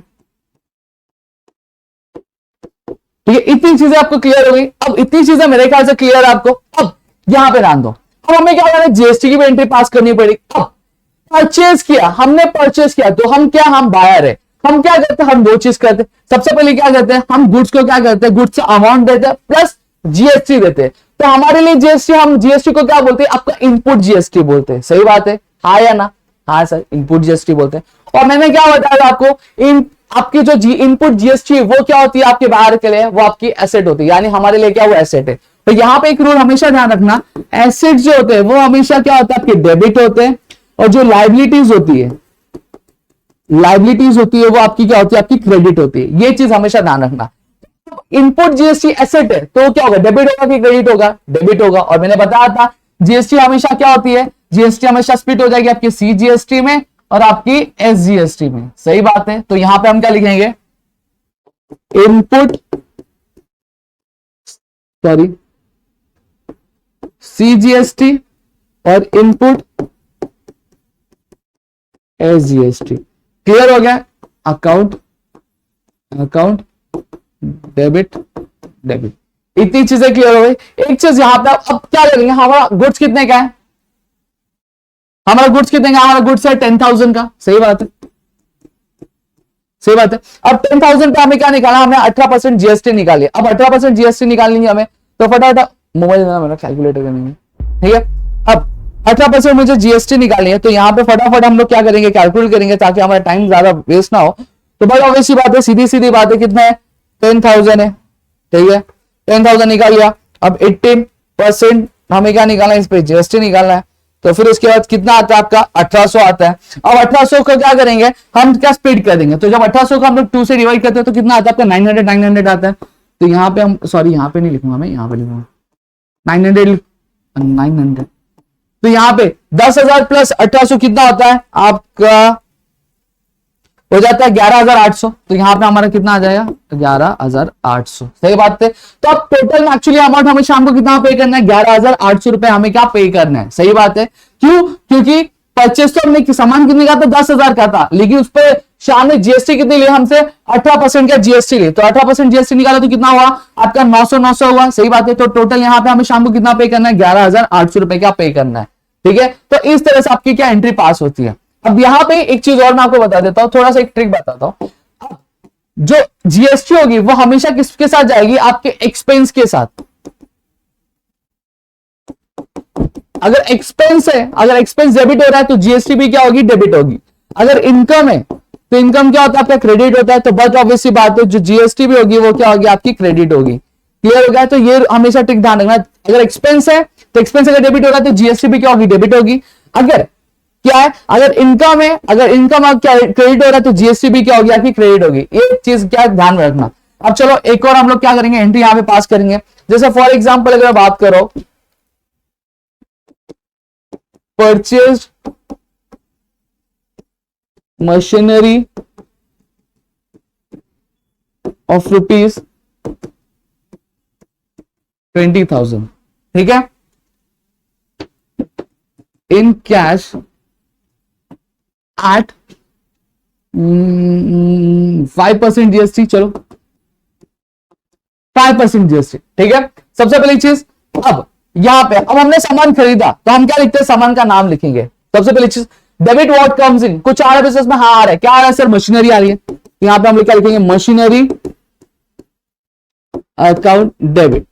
ठीक है, इतनी चीजें आपको क्लियर हो गई। अब इतनी चीजें मेरे ख्याल से क्लियर है आपको। अब यहां पे ध्यान दो, अब हमें क्या करना है? जीएसटी की भी एंट्री पास करनी पड़ेगी। अब परचेज किया, हमने परचेज किया तो हम क्या, हम बायर है, हम क्या करते हैं? हम दो चीज करते हैं। सबसे पहले क्या करते हैं? हम गुड्स को क्या करते हैं? गुड्स से अमाउंट देते हैं प्लस जीएसटी देते हैं। तो हमारे लिए जीएसटी, हम जीएसटी को क्या बोलते हैं? आपका इनपुट जीएसटी बोलते हैं। सही बात है, हाँ या ना? हाँ सर, इनपुट जीएसटी बोलते हैं। और मैंने क्या बताया आपको, इन आपकी जो इनपुट जीएसटी है वो क्या होती है? आपके बाहर के लिए वो आपकी एसेट होती है, यानी हमारे लिए क्या वो एसेट है। तो यहां पे एक रूल हमेशा ध्यान रखना, एसेट जो होते हैं वो हमेशा क्या होता है? आपके डेबिट होते हैं, और जो लाइबिलिटीज होती है, लाइबिलिटीज होती है वो आपकी क्या होती है? आपकी क्रेडिट होती है। ये चीज हमेशा ध्यान रखना। इनपुट जीएसटी एसेट है तो क्या होगा? डेबिट होगा कि क्रेडिट होगा? डेबिट होगा। और मैंने बताया था जीएसटी हमेशा क्या होती है? जीएसटी हमेशा स्प्लिट हो जाएगी आपकी सीजीएसटी में और आपकी एसजीएसटी में। सही बात है, तो यहां पे हम क्या लिखेंगे? इनपुट सॉरी सीजीएसटी और इनपुट एसजीएसटी। क्लियर हो गया? अकाउंट अकाउंट डेबिट डेबिट, इतनी चीजें क्लियर हो गई। एक चीज यहां पे अब क्या करेंगे, हमारा गुड्स कितने का है? हमारा गुड्स कितने का? हमारा गुड्स है 10,000 का। सही बात है, सही बात है। अब 10,000 का हमें क्या निकाला? हमें 18% जीएसटी निकाली। अब 18% जीएसटी निकालनी है हमें, तो फटाफट मोबाइल मेरा कैलकुलेटर करेंगे। ठीक है, अब 18% मुझे जीएसटी निकालनी है, तो यहां पे फटाफट हम लोग क्या करेंगे? कैलकुलेट करेंगे, ताकि हमारा टाइम ज्यादा वेस्ट ना हो। तो भाई ऑब्वियसली बात है, सीधी सीधी बात है, कितना है? 10,000 है। ठीक है, 10,000 निकाल लिया। अब 18% हमें क्या निकालना है, इस पे जीएसटी निकालना है। तो फिर उसके बाद कितना आता है आपका, 1800 आता है। अब 1800 को क्या करेंगे हम, क्या स्प्लिट कर देंगे। तो जब 1800 को हम लोग 2 से डिवाइड करते हैं तो कितना आता है आपका, 900 आता है। तो यहाँ पे हम, सॉरी यहाँ पे नहीं लिखूंगा मैं, यहाँ पे लिखूंगा 900, 900। तो यहाँ पे 10,000 प्लस 1800 कितना होता है आपका, हो जाता है 11,800। तो यहाँ पे हमारा कितना आ जाएगा, 11,800। सही बात है। तो अब टोटल में एक्चुअली अमाउंट हमें शाम को कितना पे करना है, 11,800 रुपए हमें क्या पे करना है। सही बात है। क्यों, क्योंकि परचेस तो हमने सामान कितने का था, 10,000 का था, लेकिन उस पर शाम में जीएसटी कितनी ली हमसे, 18% का जीएसटी ली। तो 18% जीएसटी निकाला तो कितना हुआ आपका, 900 हुआ। सही बात है। तो टोटल यहाँ पे हमें शाम को कितना पे करना है, 11,800 रुपए का पे करना है। ठीक है, तो इस तरह से आपकी क्या एंट्री पास होती है। अब यहां पे एक चीज और मैं आपको बता देता हूं, थोड़ा सा एक ट्रिक बताता हूं। जो जीएसटी होगी वो हमेशा किसके साथ जाएगी, आपके एक्सपेंस के साथ। अगर एक्सपेंस है, अगर एक्सपेंस डेबिट हो रहा है तो जीएसटी भी क्या होगी, डेबिट होगी। अगर इनकम है तो इनकम क्या होता है आपका, क्रेडिट होता है। तो बहुत ऑब्वियसली बात है, जो जीएसटी भी होगी वो क्या होगी, आपकी क्रेडिट होगी। क्लियर हो गया। तो ये हमेशा ट्रिक ध्यान रखना, अगर एक्सपेंस है तो एक्सपेंस अगर डेबिट हो रहा है तो जीएसटी भी क्या होगी, डेबिट होगी। अगर क्या है, अगर इनकम है, अगर इनकम क्या क्रेडिट हो रहा है तो जीएसटी भी क्या होगी, आपकी क्रेडिट होगी। ये चीज क्या ध्यान में रखना। अब चलो एक और हम लोग क्या करेंगे, एंट्री यहां पे पास करेंगे। जैसे फॉर एग्जांपल अगर बात करो, परचेज मशीनरी ऑफ रुपीज 20,000, ठीक है, इन कैश एट 5% जीएसटी। चलो 5% जीएसटी, ठीक है। सबसे पहली चीज, अब यहां पे अब हमने सामान खरीदा तो हम क्या लिखते हैं, सामान का नाम लिखेंगे। सबसे पहली चीज, डेबिट व्हाट कम्स इन, कुछ आ रहा है बिजनेस में, हाँ आ रहा है, क्या आ रहा है सर, मशीनरी आ रही है। तो यहां पे हम क्या लिखेंगे, मशीनरी अकाउंट डेबिट।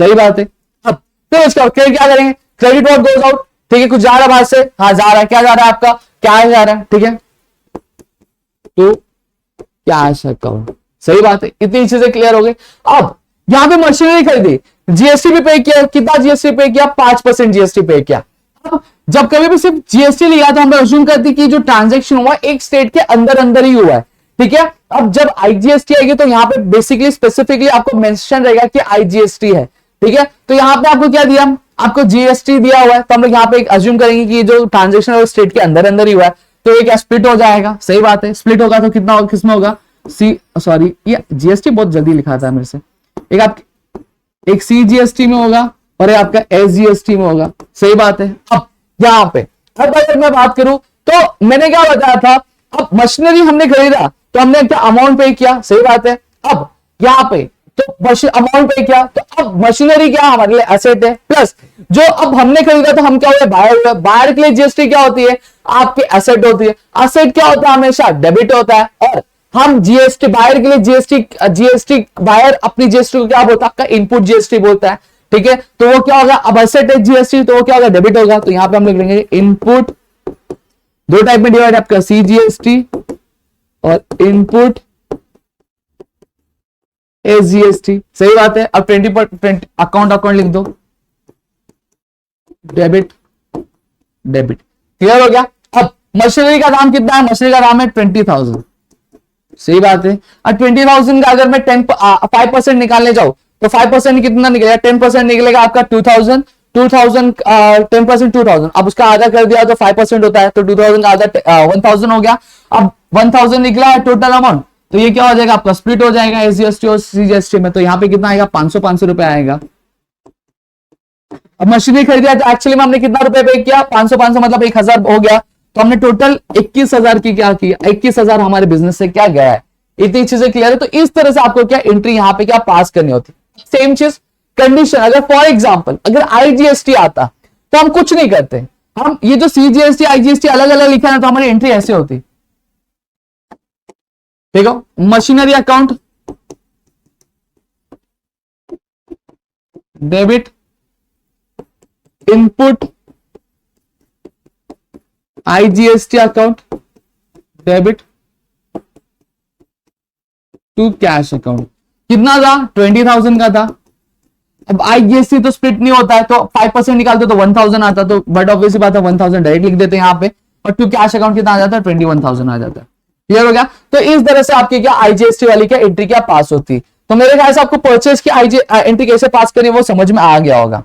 सही बात है। अब फिर उसका क्रेडिट क्या करेंगे, क्रेडिट व्हाट गोज आउट, ठीक है, कुछ जा रहा है बाहर से, हाँ जा रहा है, क्या जा रहा है आपका, क्या जा रहा है, ठीक है, तो कैश अकाउंट। सही बात है। इतनी चीजें क्लियर हो गई। अब यहां पे मशीनरी खरीदी, जीएसटी भी पे किया, कितना जीएसटी पे किया, 5% जीएसटी पे किया। अब जब कभी भी सिर्फ जीएसटी लिया तो हम अज्यूम करते कि जो ट्रांजैक्शन हुआ एक स्टेट के अंदर अंदर ही हुआ है। ठीक है, अब जब आईजीएसटी आएगी तो यहां पे बेसिकली स्पेसिफिकली आपको मेंशन रहेगा कि आईजीएसटी है। ठीक है, तो यहां पे आपको क्या दिया, आपको जीएसटी दिया हुआ है, तो हम लोग यहां पे अज्यूम करेंगे कि जो ट्रांजैक्शन है वो स्टेट के अंदर अंदर ही हुआ है, तो ये क्या स्प्लिट हो जाएगा। सही बात है, स्प्लिट होगा तो कितना होगा, किसमें होगा, सी, सॉरी ये जीएसटी बहुत जल्दी लिखा था मेरे से, एक आप एक सीजीएसटी में होगा और आपका एसजीएसटी में होगा। सही बात है। अब यहां पे अब अगर मैं बात करूं तो मैंने क्या बताया था, अब मशीनरी हमने खरीदा तो हमने क्या अमाउंट पे किया। सही बात है। अब यहां पे तो अमाउंट पे किया, तो अब मशीनरी क्या हमारे लिए एसेट है, प्लस जो अब हमने खरीदा तो हम क्या हुए, बायर हुए। बायर के लिए जीएसटी क्या होती है, आपकी एसेट होती है। एसेट क्या होता है, हमेशा डेबिट होता है। और हम जीएसटी बायर के लिए जीएसटी बायर अपनी जीएसटी को क्या बोलता है, आपका इनपुट जीएसटी बोलता है। ठीक है, तो वो क्या होगा, अब एसेट है जीएसटी तो वो क्या होगा, डेबिट होगा। तो यहां पे हम लिख लेंगे इनपुट, दो टाइप में डिवाइड आपका सीजीएसटी और इनपुट एसजीएसटी। सही बात है। अब 20% अकाउंट लिख दो, डेबिट डेबिट। क्लियर हो गया। अब मशीनरी का दाम कितना है, मशीनरी का दाम है 20,000। सही बात है। और 20,000 का अगर मैं 5% निकालने जाऊं तो 5% कितना निकलेगा, 10% निकलेगा आपका 2,000। 10% 2,000, अब उसका आधा कर दिया तो 5% होता है, तो 2,000 का आधा 1,000 हो गया। अब 1,000 निकला है टोटल अमाउंट, तो ये क्या हो जाएगा आपका, स्प्लिट हो जाएगा एसजीएसटी और सीजीएसटी में। तो यहाँ पे कितना आएगा, 500 रुपए आएगा। अब मशीनरी खरीदा तो एक्चुअली में हमने कितना रुपए पे किया, 500 मतलब 1,000 हो गया। तो हमने टोटल 21,000 की क्या किया, 21,000 हमारे बिजनेस से क्या गया है। इतनी चीजें क्लियर है। तो इस तरह से आपको क्या एंट्री यहाँ पे क्या पास करनी होती। सेम चीज कंडीशन, अगर फॉर एग्जांपल अगर आईजीएसटी आता तो हम कुछ नहीं करते, हम ये जो सीजीएसटी आईजीएसटी अलग अलग लिखा है तो हमारी एंट्री ऐसे होती। देखो, machinery account debit, input IGST account debit to cash account. कितना था 20,000 का था। अब आईजीएसटी तो स्प्लिट नहीं होता है, तो 5% निकालते तो 1000 आता, तो बट ऑब्वियसली बात है 1000 डायरेक्ट लिख देते हैं यहाँ पे, और टू कैश अकाउंट कितना आ जाता है 21,000 आ जाता है। क्लियर हो गया। तो इस तरह से आपकी क्या आईजीएसटी वाली क्या एंट्री क्या पास होती। तो मेरे ख्याल से आपको परचेज की आईजी एंट्री कैसे पास करनी वो समझ में आ गया होगा।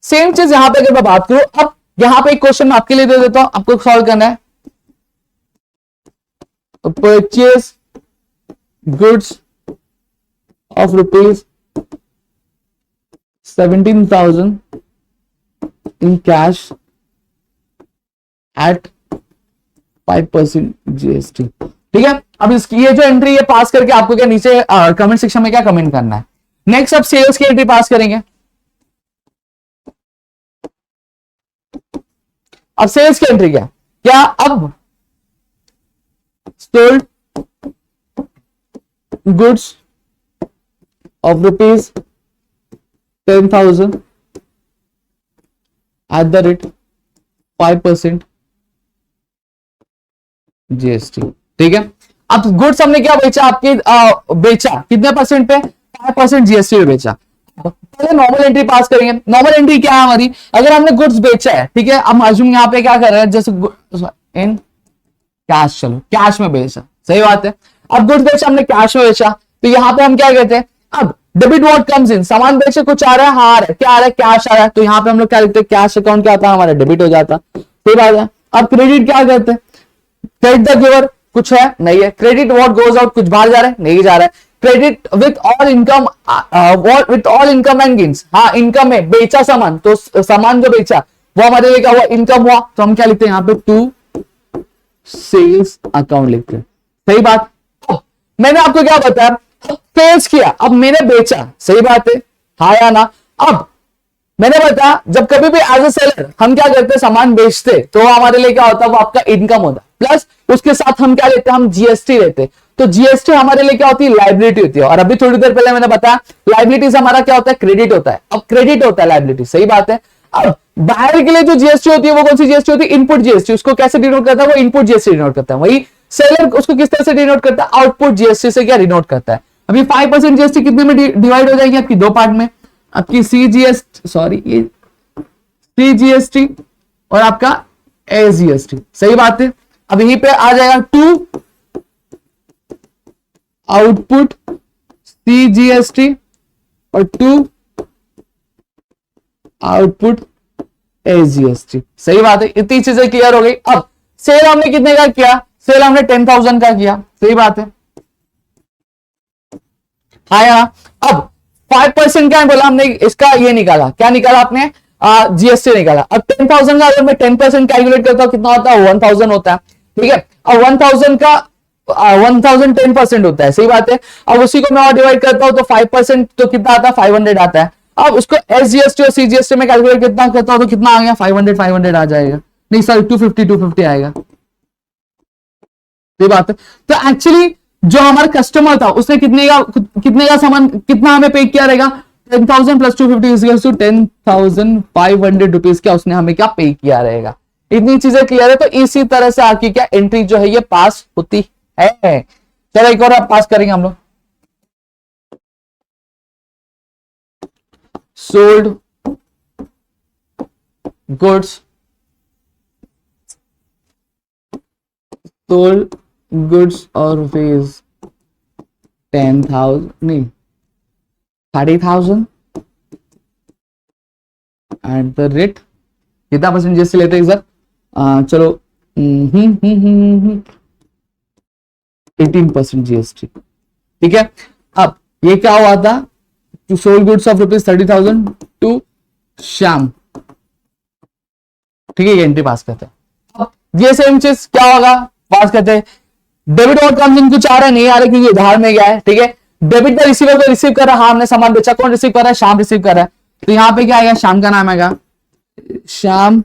सेम चीज यहां पे अगर मैं बात करूं, अब यहां पे एक क्वेश्चन मैं आपके लिए दे देता हूं, आपको सॉल्व करना है। Purchase goods of rupees 17,000 in cash at 5% GST. ठीक है, अब इसकी ये जो एंट्री है पास करके आपको क्या नीचे कमेंट सेक्शन में क्या कमेंट करना है। नेक्स्ट अब सेल्स की एंट्री पास करेंगे। अब सेल्स की एंट्री क्या अब sold goods of rupees 10,000 at the rate 5% GST. ठीक है, अब गुड्स हमने क्या बेचा, आपके बेचा कितने परसेंट पे 5% जीएसटी पे बेचा। पहले नॉर्मल एंट्री पास करेंगे। नॉर्मल एंट्री क्या है हमारी, अगर हमने गुड्स बेचा है, ठीक है, अब माजूम यहाँ पे क्या कर रहे हैं, जैसे इन कैश, चलो कैश में बेचा, सही बात है। अब गुड्स बेचा हमने कैश में बेचा, तो यहाँ पे हम क्या कहते हैं, अब डेबिट व्हाट कम्स इन, सामान बेचे कुछ आ रहा है, हाँ आ रहा है, क्या आ रहा है कैश आ रहा है, तो यहाँ पे हम लोग क्या लिखते हैं कैश अकाउंट क्या आता है हमारा डेबिट हो जाता, सही बात है। अब क्रेडिट क्या कहते हैं, क्रेडिट द गिवर कुछ है नहीं है, क्रेडिट व्हाट गोज आउट कुछ बाहर जा रहा है नहीं जा रहा है, credit with all income with all income and gains, हाँ इनकम है, बेचा सामान, तो सामान जो बेचा वो हमारे लिए क्या हुआ इनकम हुआ, तो हम क्या लिखते हैं यहाँ पे टू सेल्स अकाउंट लिखते हैं, सही बात। मैंने आपको क्या बताया, सेल्स किया, अब मैंने बेचा, सही बात है, हाँ या ना। अब मैंने बताया जब कभी भी एज ए सेलर हम क्या करते हैं सामान बेचते, तो हमारे लिए क्या होता है वो आपका इनकम होता है, प्लस उसके साथ हम क्या लेते हैं, हम जीएसटी लेते हैं, तो जीएसटी हमारे लिए क्या होती है लायबिलिटी होती है। और अभी थोड़ी देर पहले मैंने बताया लायबिलिटी से हमारा क्या होता है क्रेडिट होता है, अब क्रेडिट होता है लायबिलिटी, सही बात है। अब बाहर के लिए जो जीएसटी होती है वो कौन सी जीएसटी होती है, इनपुट जीएसटी, उसको कैसे डिनोट करता है, वो इनपुट जीएसटी डिनोट करता है। वही सेलर उसको किस तरह से डिनोट करता है, आउटपुट जीएसटी से क्या डिनोट करता है। अभी 5% जीएसटी कितने में डिवाइड हो जाएगी आपकी, दो पार्ट में, आपकी सीजीएसटी, सॉरी ये सीजीएसटी और आपका एसजीएसटी, सही बात है। अब यहीं पे आ जाएगा टू आउटपुट सीजीएसटी और टू आउटपुट एसजीएसटी, सही बात है। इतनी चीजें क्लियर हो गई। अब सेल हमने कितने का किया, सेल हमने 10,000 का किया, सही बात है, हाँ या ना। अब 5% क्या है बोला हमने, इसका ये निकाला, क्या निकाला आपने, जीएसटी निकाला। अब 10,000 का अगर मैं 10% कैलकुलेट करता हूं कितना होता है 1,000 होता है, ठीक है। अब 1,000 का 1,000 10% होता है, सही बात है। अब उसी को मैं और डिवाइड करता हूं तो 5% तो कितना आता है 500 आता है। अब उसको एसजीएसटी और सीजीएसटी में कैलकुलेट कितना करता हूं तो कितना आ गया 500 आ जाएगा, नहीं सॉरी 250 आएगा, सही बात है। तो एक्चुअली जो हमारा कस्टमर था उसने कितने का सामान कितना हमें पे किया रहेगा, 10,000 प्लस 250 टू 10,500 रुपीज क्या उसने हमें क्या पे किया रहेगा। इतनी चीजें क्लियर है। तो इसी तरह से आपकी क्या एंट्री जो है ये पास होती है। चलो एक और आप पास करेंगे हम लोग। सोल्ड गुड्स, सोल्ड गुड्स और रुपीज 10,000 नहीं 30,000 एट द रेट कितना परसेंट जीएसटी लेते हैं सर, चलो 18% जीएसटी, ठीक है। अब ये क्या हुआ था, to sold goods of rupees 30,000 to Shyam, ठीक है, ये एंट्री पास करते हैं। अब ये सेम चीज क्या होगा, पास करते हैं। डेबिट और कम्स इन कुछ आ रहा है नहीं आ रहा क्योंकि उधार में गया है, ठीक है। डेबिट का रिसीवर को रिसीव कर रहा है, हाँ हमने सामान बेचा, कौन रिसीव कर रहा है, श्याम रिसीव कर रहा है, तो यहां पे क्या आएगा, श्याम का नाम आएगा, श्याम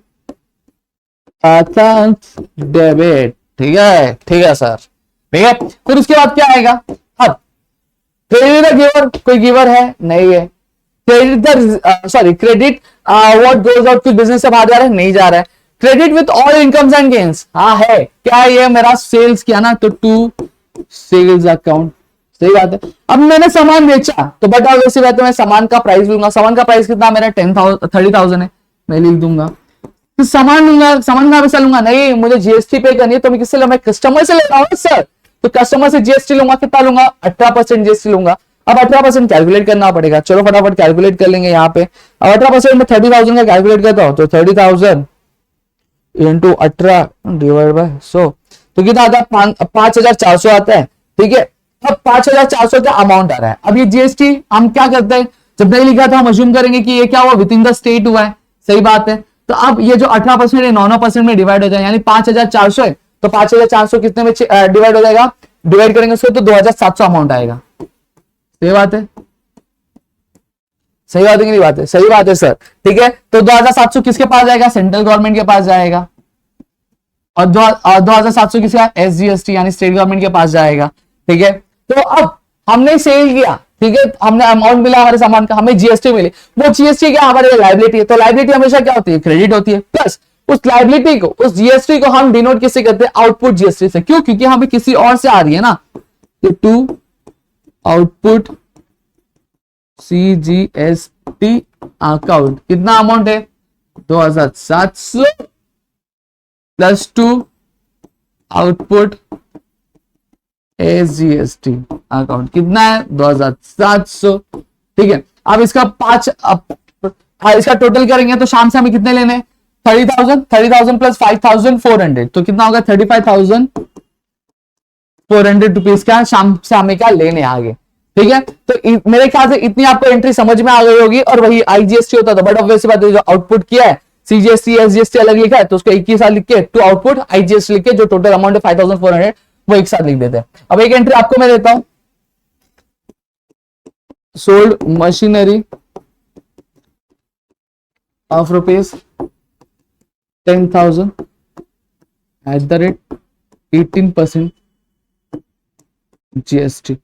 डेबिट, ठीक है सर, ठीक है। फिर उसके बाद क्या आएगा, अब क्रेडिट गिवर, कोई गिवर है नहीं है, credit sorry credit what goes out, कुछ बिजनेस से बाहर जा रहा है नहीं जा रहा है, credit with all incomes and gains, हाँ है, क्या ये मेरा सेल्स किया ना, तो टू सेल्स अकाउंट, सही बात है। अब मैंने सामान बेचा तो बट ऑब्वियसली बात है मैं सामान का प्राइस लूंगा। सामान का प्राइस कितना मेरा 30,000 है, मैं लिख दूंगा। तो सामान लूंगा, सामान कहां पैसा लूंगा, नहीं मुझे जीएसटी पे करनी है तो मैं किससे लूंगा, मैं कस्टमर से ले रहा हूं सर। तो कस्टमर से जीएसटी लूंगा, कितना लूंगा, 18% जीएसटी लूंगा। अब 18% कैलकुलेट करना पड़ेगा, चलो फटाफट कैलकुलेट कर लेंगे यहाँ पे। अब 18% में 30,000 का कैलकुलेट करता हूं तो 30,000 इंटू 18 डिवाइड बाय 100 तो कितना आता है, 5,400 आता है। ठीक है, अब 5,400 का अमाउंट आ रहा है। अब ये जीएसटी हम क्या करते हैं, जब नहीं लिखा था हम अज्यूम करेंगे कि ये क्या हुआ, विद इन द स्टेट हुआ है। सही बात है। तो अब ये जो 18% है 9% में डिवाइड हो जाए, यानी 5,400 है तो 5,400 कितने में डिवाइड हो जाएगा, डिवाइड करेंगे उसको तो 2,700 अमाउंट आएगा। सही बात है, सही बात है कि नहीं बात है, सही बात है सर। ठीक है, तो 2,700 किसके पास जाएगा, सेंट्रल गवर्नमेंट के पास जाएगा। और 2,700 किसका, एसजीएसटी यानी स्टेट गवर्नमेंट के पास जाएगा। ठीक है, तो अब हमने सेल किया, ठीक है, हमने अमाउंट मिला हमारे सामान का, हमें जीएसटी मिली। वो जीएसटी क्या हमारे लाइबिलिटी है, तो लाइबिलिटी हमेशा क्या होती है, क्रेडिट होती है। प्लस उस लाइबिलिटी को, उस जीएसटी को हम डिनोट किससे करते हैं, आउटपुट जीएसटी से। क्यों, क्योंकि हमें किसी और से आ रही है ना। टू आउटपुट सीजीएसटी अकाउंट कितना अमाउंट है, 2,700 प्लस 2 आउटपुट एसजीएसटी अकाउंट कितना है, 2,700। ठीक है, अब इसका इसका टोटल करेंगे तो शाम से हमें कितने लेने, 30,000 प्लस 5,400 तो कितना होगा, 35,400 रुपीज का शाम से हमें क्या लेने आगे। ठीक है, तो मेरे ख्याल से इतनी आपको एंट्री समझ में आ गई होगी। और वही आईजीएसटी होता था, बट ऑब्वियस बात है जो आउटपुट किया है, सीजीएसटी एसजीएसटी अलग लिखा है तो उसको एक ही साथ लिख के, टू आउटपुट आईजीएसटी लिख के जो टोटल अमाउंट है 5,400 वो एक साथ लिख देते हैं। अब एक एंट्री आपको मैं देता हूं, sold machinery of rupees 10,000 at the rate 18% GST.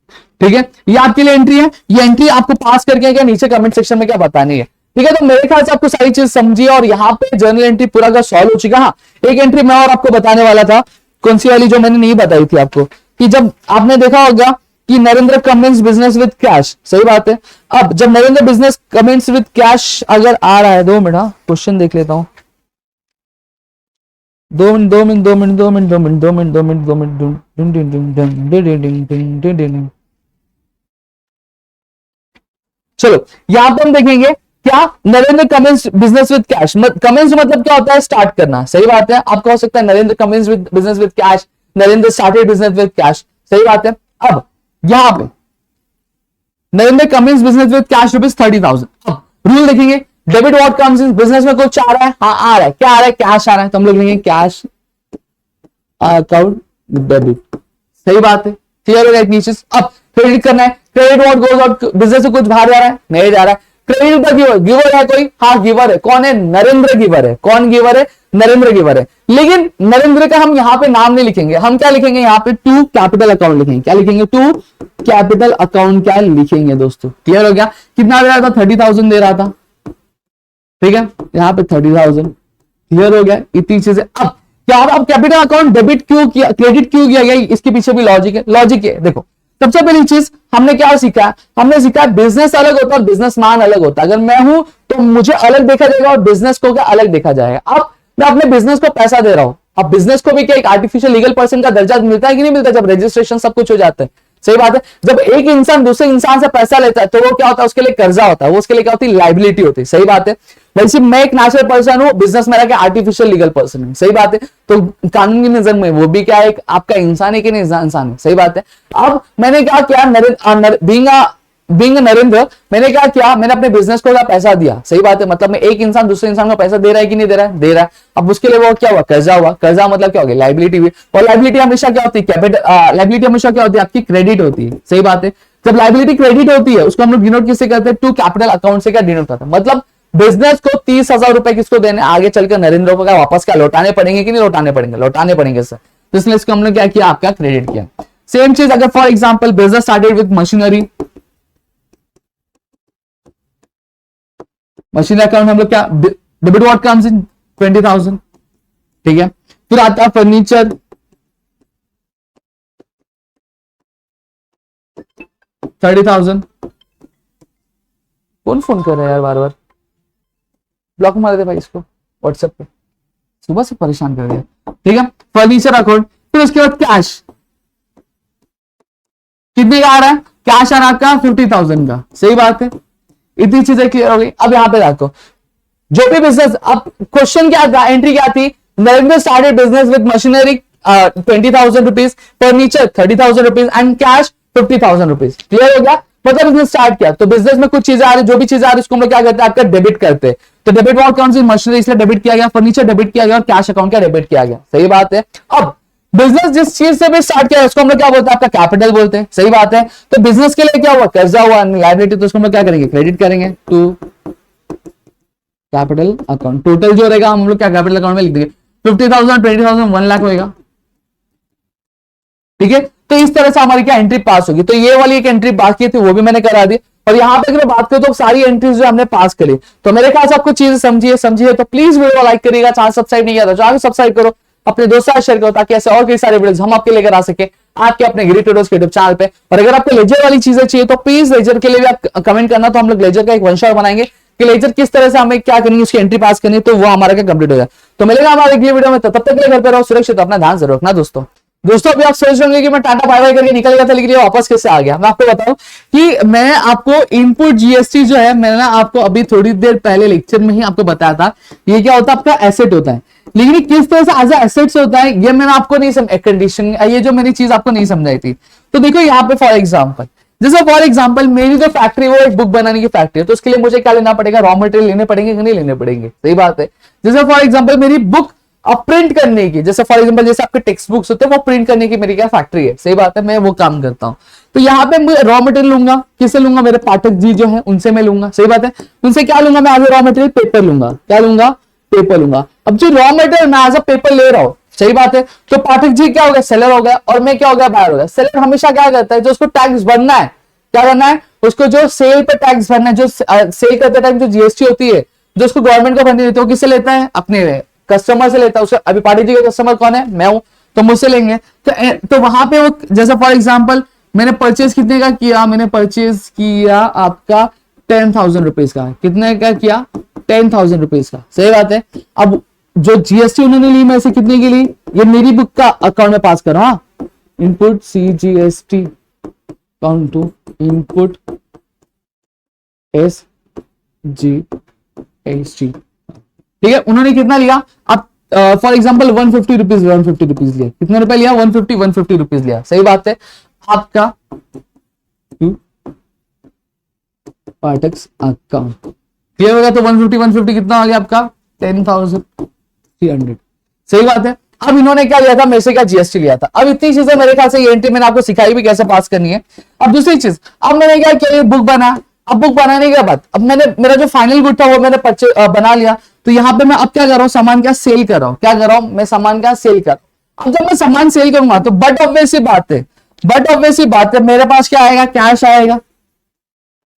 ठीक है, ये आपके लिए एंट्री है। ये एंट्री आपको पास करके क्या नीचे कमेंट सेक्शन में क्या बतानी है। ठीक है, तो मेरे ख्याल से आपको सारी चीज समझी और यहाँ पे जर्नल एंट्री पूरा का सॉल्व हो चुका। हाँ, एक एंट्री मैं और आपको बताने वाला था, कौन सी वाली, जो मैंने नहीं बताई थी आपको, कि जब आपने देखा होगा कि Narendra comments business with cash. सही बात है। अब जब Narendra business comments with cash अगर आ रहा है, 2 मिनट, हाँ क्वेश्चन देख लेता हूं, 2 minute 2 minute 2 minute 2 minute 2 minute 2 minute 2 minute 2 minute 2 minute. चलो यहां पर हम देखेंगे क्या, Narendra commences business with cash. Commences मतलब क्या होता है, स्टार्ट करना। सही बात है, आपका हो सकता है Narendra commences with business with cash, Narendra started business with cash. सही बात है। अब यहां पे Narendra commences business with cash ₹30,000। अब रूल देखेंगे, debit what comes in, business में कुछ आ रहा है, हाँ आ रहा है, क्या आ रहा है, कैश आ रहा है, तो हम लोग लिखेंगे कैश अकाउंट डेबिट। सही बात है, क्लियर हो गया इतनी चीज। अब क्रेडिट करना है, credit what goes out, business से कुछ बाहर जा रहा है, नहीं जा रहा है। क्रेडिट द गिवर, गिवर है कोई, हाँ गिवर है, कौन है, नरेंद्र गिवर है। कौन गिवर है, नरेंद्र गिवर है। लेकिन नरेंद्र का हम यहां पे नाम नहीं लिखेंगे, हम क्या लिखेंगे यहाँ पे, टू कैपिटल अकाउंट लिखेंगे। क्या लिखेंगे, टू कैपिटल अकाउंट क्या लिखेंगे दोस्तों। क्लियर हो गया, कितना दे रहा था, 30,000 दे रहा था। ठीक है, यहाँ पे 30,000। क्लियर हो गया इतनी चीजें। अब क्या, अब कैपिटल अकाउंट डेबिट क्यों किया, क्रेडिट क्यों किया गया, इसके पीछे भी लॉजिक है। लॉजिक है, देखो सबसे पहली चीज हमने क्या सीखा, हमने सीखा बिजनेस अलग होता है और बिजनेसमैन अलग होता है। अगर मैं हूं तो मुझे अलग देखा जाएगा और बिजनेस को क्या अलग देखा जाएगा। अब मैं अपने बिजनेस को पैसा दे रहा हूं, अब बिजनेस को भी क्या एक आर्टिफिशियल लीगल पर्सन का दर्जा मिलता है कि नहीं मिलता, जब रजिस्ट्रेशन सब कुछ हो जाता है। सही बात है। जब एक इंसान दूसरे इंसान से पैसा लेता है तो वो क्या होता है, उसके लिए कर्जा होता है, वो उसके लिए क्या होती है, लाइबिलिटी होती है। सही बात है। वैसे मैं एक नेचुरल पर्सन हूं, बिजनेस मेरा क्या आर्टिफिशियल लीगल पर्सन है। सही बात है। तो कानून की नजर में वो भी क्या है, आपका इंसान है कि नहीं, इंसान है। सही बात है। अब मैंने क्या किया, बीइंग नरेंद्र, मैंने क्या किया, मैंने अपने बिजनेस को पैसा दिया। सही बात है। मतलब मैं एक इंसान दूसरे इंसान को पैसा दे रहा है कि नहीं दे रहा है, दे रहा है। अब उसके लिए वो क्या हुआ, कर्जा हुआ। कर्जा मतलब क्या हो गया, लाइबिलिटी हुई। और लाइबिलिटी हमेशा क्या होती है, कैपिटल लाइबिलिटी हमेशा क्या होती है, आपकी क्रेडिट होती है। सही बात है। जब लाइबिलिटी क्रेडिट होती है उसको हम लोग डिनोट किससे करते हैं, टू कैपिटल अकाउंट से क्या डिनोट करते हैं। मतलब बिजनेस को 30,000 रुपए किसको देने, आगे चलकर नरेंद्र को क्या वापस क्या लौटाने पड़ेंगे कि नहीं लौटाने पड़ेंगे, लौटाने पड़ेंगे सर। तो इसलिए इसको हमने क्या किया, आपका क्रेडिट किया। सेम चीज अगर for example business started with machinery, machinery account हम लोग क्या, डेबिट व्हाट कम्स इन 20,000। ठीक है, फिर आता है फर्नीचर, 30,000। कौन फोन कर रहा है यार बार बार, ब्लॉक मार दे भाई इसको व्हाट्सएप पे, सुबह से परेशान कर दिया। ठीक है, फर्नीचर अकाउंट। फिर उसके बाद कैश, कितने का आ रहा है कैश? आ रहा है आपका 50,000 का। सही बात है, इतनी चीजें क्लियर हो गई। अब यहां पे देखो जो भी बिजनेस, अब क्वेश्चन क्या था, एंट्री क्या थी, Narendra started business with machinery 20,000 rupees, furniture 30,000 rupees and cash 50,000 rupees. Clear हो गया, मतलब बिजनेस स्टार्ट किया। तो बिजनेस में कुछ चीजें आ रही, जो भी चीजें आ रही उसको हम लोग क्या करते हैं, आपका डेबिट करते हैं। तो डेबिट वॉट कौन सी, मशीनरी, इसलिए डेबिट किया गया, फर्नीचर डेबिट किया गया और कैश अकाउंट का डेबिट किया गया। सही बात है। अब बिजनेस जिस चीज से भी स्टार्ट किया उसको हम लोग क्या बोलते हैं, आपका कैपिटल बोलते हैं। सही बात है। तो बिजनेस के लिए क्या हुआ, कर्जा हुआ, लायबिलिटी, तो उसको हम लोग क्या करेंगे, क्रेडिट करेंगे टू कैपिटल अकाउंट। टोटल जो रहेगा हम लोग क्या कैपिटल अकाउंट में लिख देंगे, 50,000, 20,000, 1 लाख होगा। ठीक है, तो इस तरह से हमारी क्या एंट्री पास होगी। तो ये वाली एक एंट्री बाकी थी, वो भी मैंने करा दी। और यहां पे अगर बात करें तो सारी एंट्रीज जो हमने पास करी, तो मेरे ख्याल से आपको चीजें समझिए तो प्लीज वीडियो लाइक करिएगा। चैनल सब्सक्राइब नहीं किया तो चैनल सब्सक्राइब करो, अपने दोस्तों से शेयर करो, ताकि ऐसे और कई सारे वीडियोस हम आपके लेकर आ सके आपके अपने गिरी ट्यूटोरियल्स के यूट्यूब चैनल पे। और अगर आपको लेजर वाली चीजें चाहिए तो प्लीज लेजर के लिए भी आप कमेंट करना, तो हम लोग लेजर का एक वन शॉट बनाएंगे कि लेजर किस तरह से हमें क्या करनी है, उसकी एंट्री पास करनी है, तो वो हमारा क्या कंप्लीट हो जाए। तो मिलेगा हमारे अगली वीडियो में, तब तक के लिए घर पे रहो सुरक्षित, अपना ध्यान जरूर रखना दोस्तों। अभी आप सोच रहे होंगे कि मैं टाटा बाय बाय करके निकल गया था, लेकिन ये वापस कैसे आ गया। मैं आपको बताऊं कि मैं आपको इनपुट जीएसटी जो है, मैंने आपको अभी थोड़ी देर पहले लेक्चर में ही आपको बताया था, ये क्या होता है, आपका एसेट होता है। लेकिन ये किस तरह से एज एसेट्स होता है, ये मैंने आपको नहीं कंडीशन, ये जो मेरी चीज आपको नहीं समझाई थी। तो देखो यहाँ पे फॉर एग्जाम्पल, जैसे फॉर एग्जाम्पल मेरी जो फैक्ट्री वो एक बुक बनाने की फैक्ट्री है, तो उसके लिए मुझे क्या लेना पड़ेगा, रॉ मटेरियल लेने पड़ेंगे कि नहीं लेने पड़ेंगे। सही बात है। जैसे फॉर एग्जाम्पल मेरी बुक अब प्रिंट करने की, जैसे फॉर एग्जांपल जैसे आपके टेक्स्ट बुक्स होते हैं, वो प्रिंट करने की मेरी क्या फैक्ट्री है। सही बात है, मैं वो काम करता हूं। तो यहाँ पे मैं रॉ मटेरियल लूंगा, किससे लूंगा, मेरे पाठक जी जो है उनसे मैं लूंगा। सही बात है, उनसे क्या लूंगा मैं as a raw material, paper लूंगा। क्या लूंगा, पेपर लूंगा। अब जो रॉ मटेरियल मैं एज अ पेपर ले रहा हूं, सही बात है, तो पाठक जी क्या हो गया, सेलर हो गया, और मैं क्या हो गया, बायर हो गया। सेलर हमेशा क्या करता है, जो उसको टैक्स भरना है, क्या करना है, उसको जो सेल पे टैक्स भरना है, जो सेल करते टाइम जो जीएसटी होती है, जो उसको गवर्नमेंट को भरनी रहती है, वो किससे लेता है, अपने कस्टमर से लेता है। उससे अभी पार्टी जी का कस्टमर कौन है, मैं हूं, तो मुझसे लेंगे। तो वहां पे वो, जैसे फॉर एग्जांपल मैंने परचेज कितने का किया, मैंने परचेज किया आपका 10,000 रुपीज का। कितने का किया, 10,000 रुपीज का। सही बात है। अब जो जीएसटी उन्होंने ली, मैं से कितने की ली, ये मेरी बुक का अकाउंट में पास करो। हाँ, input CGST account to input SGST। ठीक है, उन्होंने कितना लिया, अब फॉर एग्जांपल 150 रुपीज, 150 रुपीज लिया। कितने रुपए लिया, 150 रुपीज लिया। सही बात है। आपका पाठक्स अकाउंट क्लियर हो गया। तो 150 कितना आ गया आपका, 10,300। सही बात है। अब इन्होंने क्या लिया था, मेरे से क्या जीएसटी लिया था। अब इतनी चीजें मेरे ख्याल से ये एंट्री मैंने आपको सिखाई भी कैसे पास करनी है। अब दूसरी चीज, अब मैंने क्या किया, बुक बना। अब बुक बनाने के बाद अब मैंने मेरा जो फाइनल गुड था वो मैंने बना लिया। तो यहाँ पे मैं अब क्या कर रहा हूँ, सामान क्या सेल कर रहा हूँ। क्या कर रहा हूँ, मैं सामान क्या सेल कर रहा हूँ। अब जब मैं सामान सेल करूंगा तो बट ऑब्वियसली बात है, मेरे पास क्या आएगा, कैश आएगा।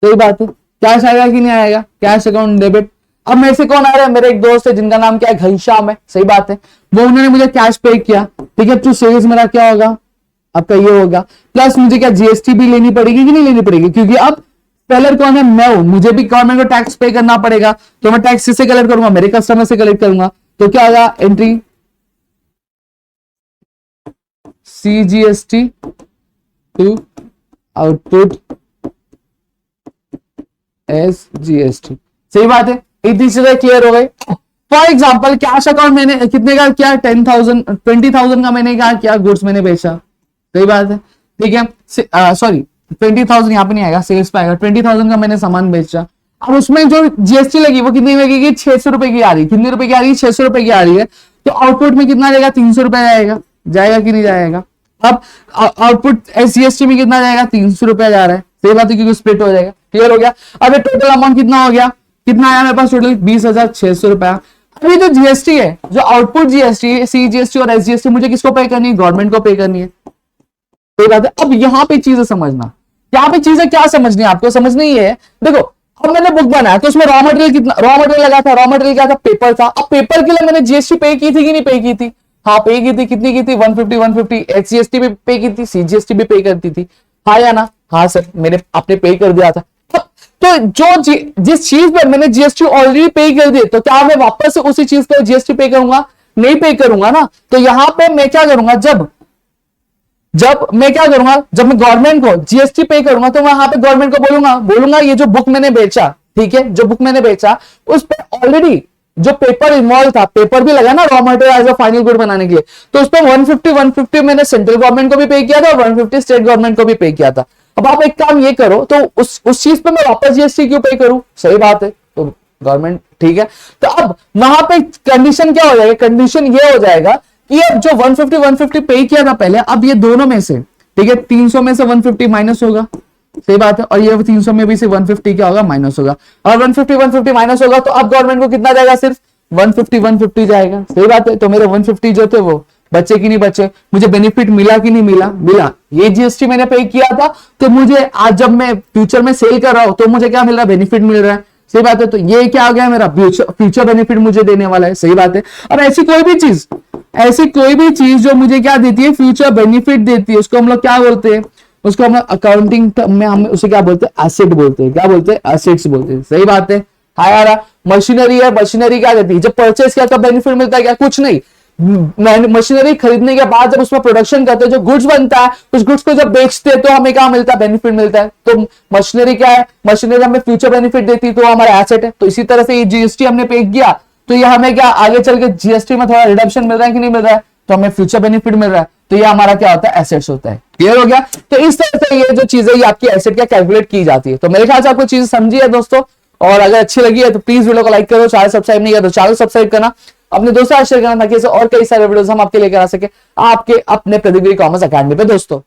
सही बात है, कैश आएगा कि नहीं आएगा, कैश अकाउंट डेबिट। अब मेरे से कौन आ रहा है, मेरे एक दोस्त है जिनका नाम क्या है, घनश्याम है। सही बात है, वो उन्होंने मुझे कैश पे किया। ठीक है, तो सेल्स मेरा क्या होगा, आपका ये होगा। प्लस मुझे क्या जीएसटी भी लेनी पड़ेगी कि नहीं लेनी पड़ेगी, क्योंकि अब सेलर कौन है, मैं हूं, मुझे भी गवर्नमेंट को टैक्स पे करना पड़ेगा। तो मैं टैक्स किससे कलेक्ट करूंगा, मेरे कस्टमर से कलेक्ट करूंगा। तो क्या होगा, entry CGST to output SGST। सही बात है, इतनी चीजें क्लियर हो गई। फॉर एग्जाम्पल कैश अकाउंट मैंने कितने का किया, 20,000 का मैंने क्या किया, गुड्स मैंने बेचा। सही बात है। ठीक है, सॉरी 20,000 यहाँ पे नहीं आएगा, सेल्स पे आएगा। 20,000 का मैंने सामान बेचा। अब उसमें जो जीएसटी लगी वो कितनी लगेगी, 600 रुपए की आ रही है। कितने रुपए की आ रही है, 600 रुपए की आ रही है। तो आउटपुट में कितना जाएगा, 300 रुपए जाएगा कि नहीं जाएगा। अब आउटपुट SGST में कितना जाएगा, 300 रुपया जा रहा है। सही बात है, क्योंकि स्प्लिट हो जाएगा। क्लियर हो गया। अब ये टोटल अमाउंट कितना हो गया, कितना आया मेरे पास टोटल, 20,600 रुपया। अभी जो जीएसटी है, जो आउटपुट जीएसटी, CGST और SGST मुझे किसको पे करनी है, गवर्नमेंट को पे करनी है। सही बात है। अब यहाँ पे चीजें समझना, यहाँ पे चीजें क्या समझनी है आपको, समझनी है। देखो अब मैंने बुक बनाया तो उसमें रॉ मटेरियल कितना, रॉ मटेरियल लगा था। रॉ मटेरियल क्या था, पेपर था। अब पेपर के लिए मैंने जीएसटी पे की थी कि नहीं पे की थी, हाँ पे की थी। कितनी की थी, 150 SGST भी पे की थी, CGST भी पे करती थी, हाँ या ना। हाँ सर मैंने आपने पे कर दिया था। तो जिस चीज पर मैंने जीएसटी ऑलरेडी पे कर दी, तो क्या मैं वापस से उसी चीज पर जीएसटी पे करूंगा? नहीं पे करूंगा ना। तो यहां पे मैं क्या करूंगा, जब मैं क्या करूंगा, जब मैं गवर्नमेंट को जीएसटी पे करूंगा तो मैं यहां पे गवर्नमेंट को बोलूंगा ये जो बुक मैंने बेचा, ठीक है, जो बुक मैंने बेचा उस पर ऑलरेडी जो पेपर इन्वॉल्व था, पेपर भी लगा ना raw material as a final good बनाने के लिए, तो उस पर 150 मैंने सेंट्रल गवर्नमेंट को भी पे किया था और 150 स्टेट गवर्नमेंट को भी पे किया था। अब आप एक काम ये करो, तो उस चीज पे मैं वापस जीएसटी क्यों पे करूं? सही बात है, तो गवर्नमेंट, ठीक है। तो अब वहां पे कंडीशन क्या हो जाएगा, कंडीशन ये हो जाएगा कि अब जो 150 पे किया था पहले, अब ये दोनों में से, ठीक है, 300 में से 150 माइनस होगा, सही बात है, और ये 300 में भी से 150 क्या होगा, माइनस होगा। और 150 माइनस होगा तो अब गवर्नमेंट को कितना जाएगा, सिर्फ 150 जाएगा, सही बात है। तो मेरे 150 जो थे वो बचे कि नहीं बचे, मुझे बेनिफिट मिला कि नहीं मिला। ये जीएसटी मैंने पे किया था, तो मुझे आज जब मैं फ्यूचर में सेल कर रहा हूं तो मुझे क्या मिल रहा है, बेनिफिट मिल रहा है, सही बात है। तो ये क्या आ गया, मेरा फ्यूचर बेनिफिट मुझे देने वाला है, सही बात है। और ऐसी कोई भी चीज जो मुझे क्या देती है, फ्यूचर बेनिफिट देती है, उसको हम लोग क्या बोलते हैं, उसको हम अकाउंटिंग में हम उसे क्या बोलते हैं, एसेट बोलते हैं। क्या बोलते हैं, एसेट्स बोलते हैं, सही बात है। हाँ यार, मशीनरी है, मशीनरी क्या देती है, जब परचेस किया तब बेनिफिट मिलता है क्या, कुछ नहीं। मशीनरी खरीदने के बाद जब उसमें प्रोडक्शन करते हैं, जो गुड्स बनता है, उस गुड्स को जब बेचते हैं तो हमें क्या मिलता है, बेनिफिट मिलता है। तो मशीनरी क्या है, मशीनरी हमें फ्यूचर बेनिफिट देती है, तो हमारा एसेट है। तो इसी तरह से ये जीएसटी हमने पे किया, तो ये हमें क्या आगे चल के जीएसटी में थोड़ा रिडक्शन मिल रहा है कि नहीं मिल रहा है, तो हमें फ्यूचर बेनिफिट मिल रहा है, तो ये हमारा क्या होता है, एसेट्स होता है। क्लियर हो गया। तो इस तरह से ये जो चीजें ये आपकी एसेट क्या कैलकुलेट की जाती है। तो मेरे ख्याल से आपको चीज समझी है दोस्तों, और अगर अच्छी लगी है तो प्लीज वीडियो को लाइक करो, चैनल सब्सक्राइब नहीं किया तो चैनल सब्सक्राइब करना, अपने दोस्तों से शेयर करना, ताकि ऐसे और कई सारे वीडियोस हम आपके लेकर आ सके आपके अपने प्रतिगिरी कॉमर्स अकेडमी पे दोस्तों।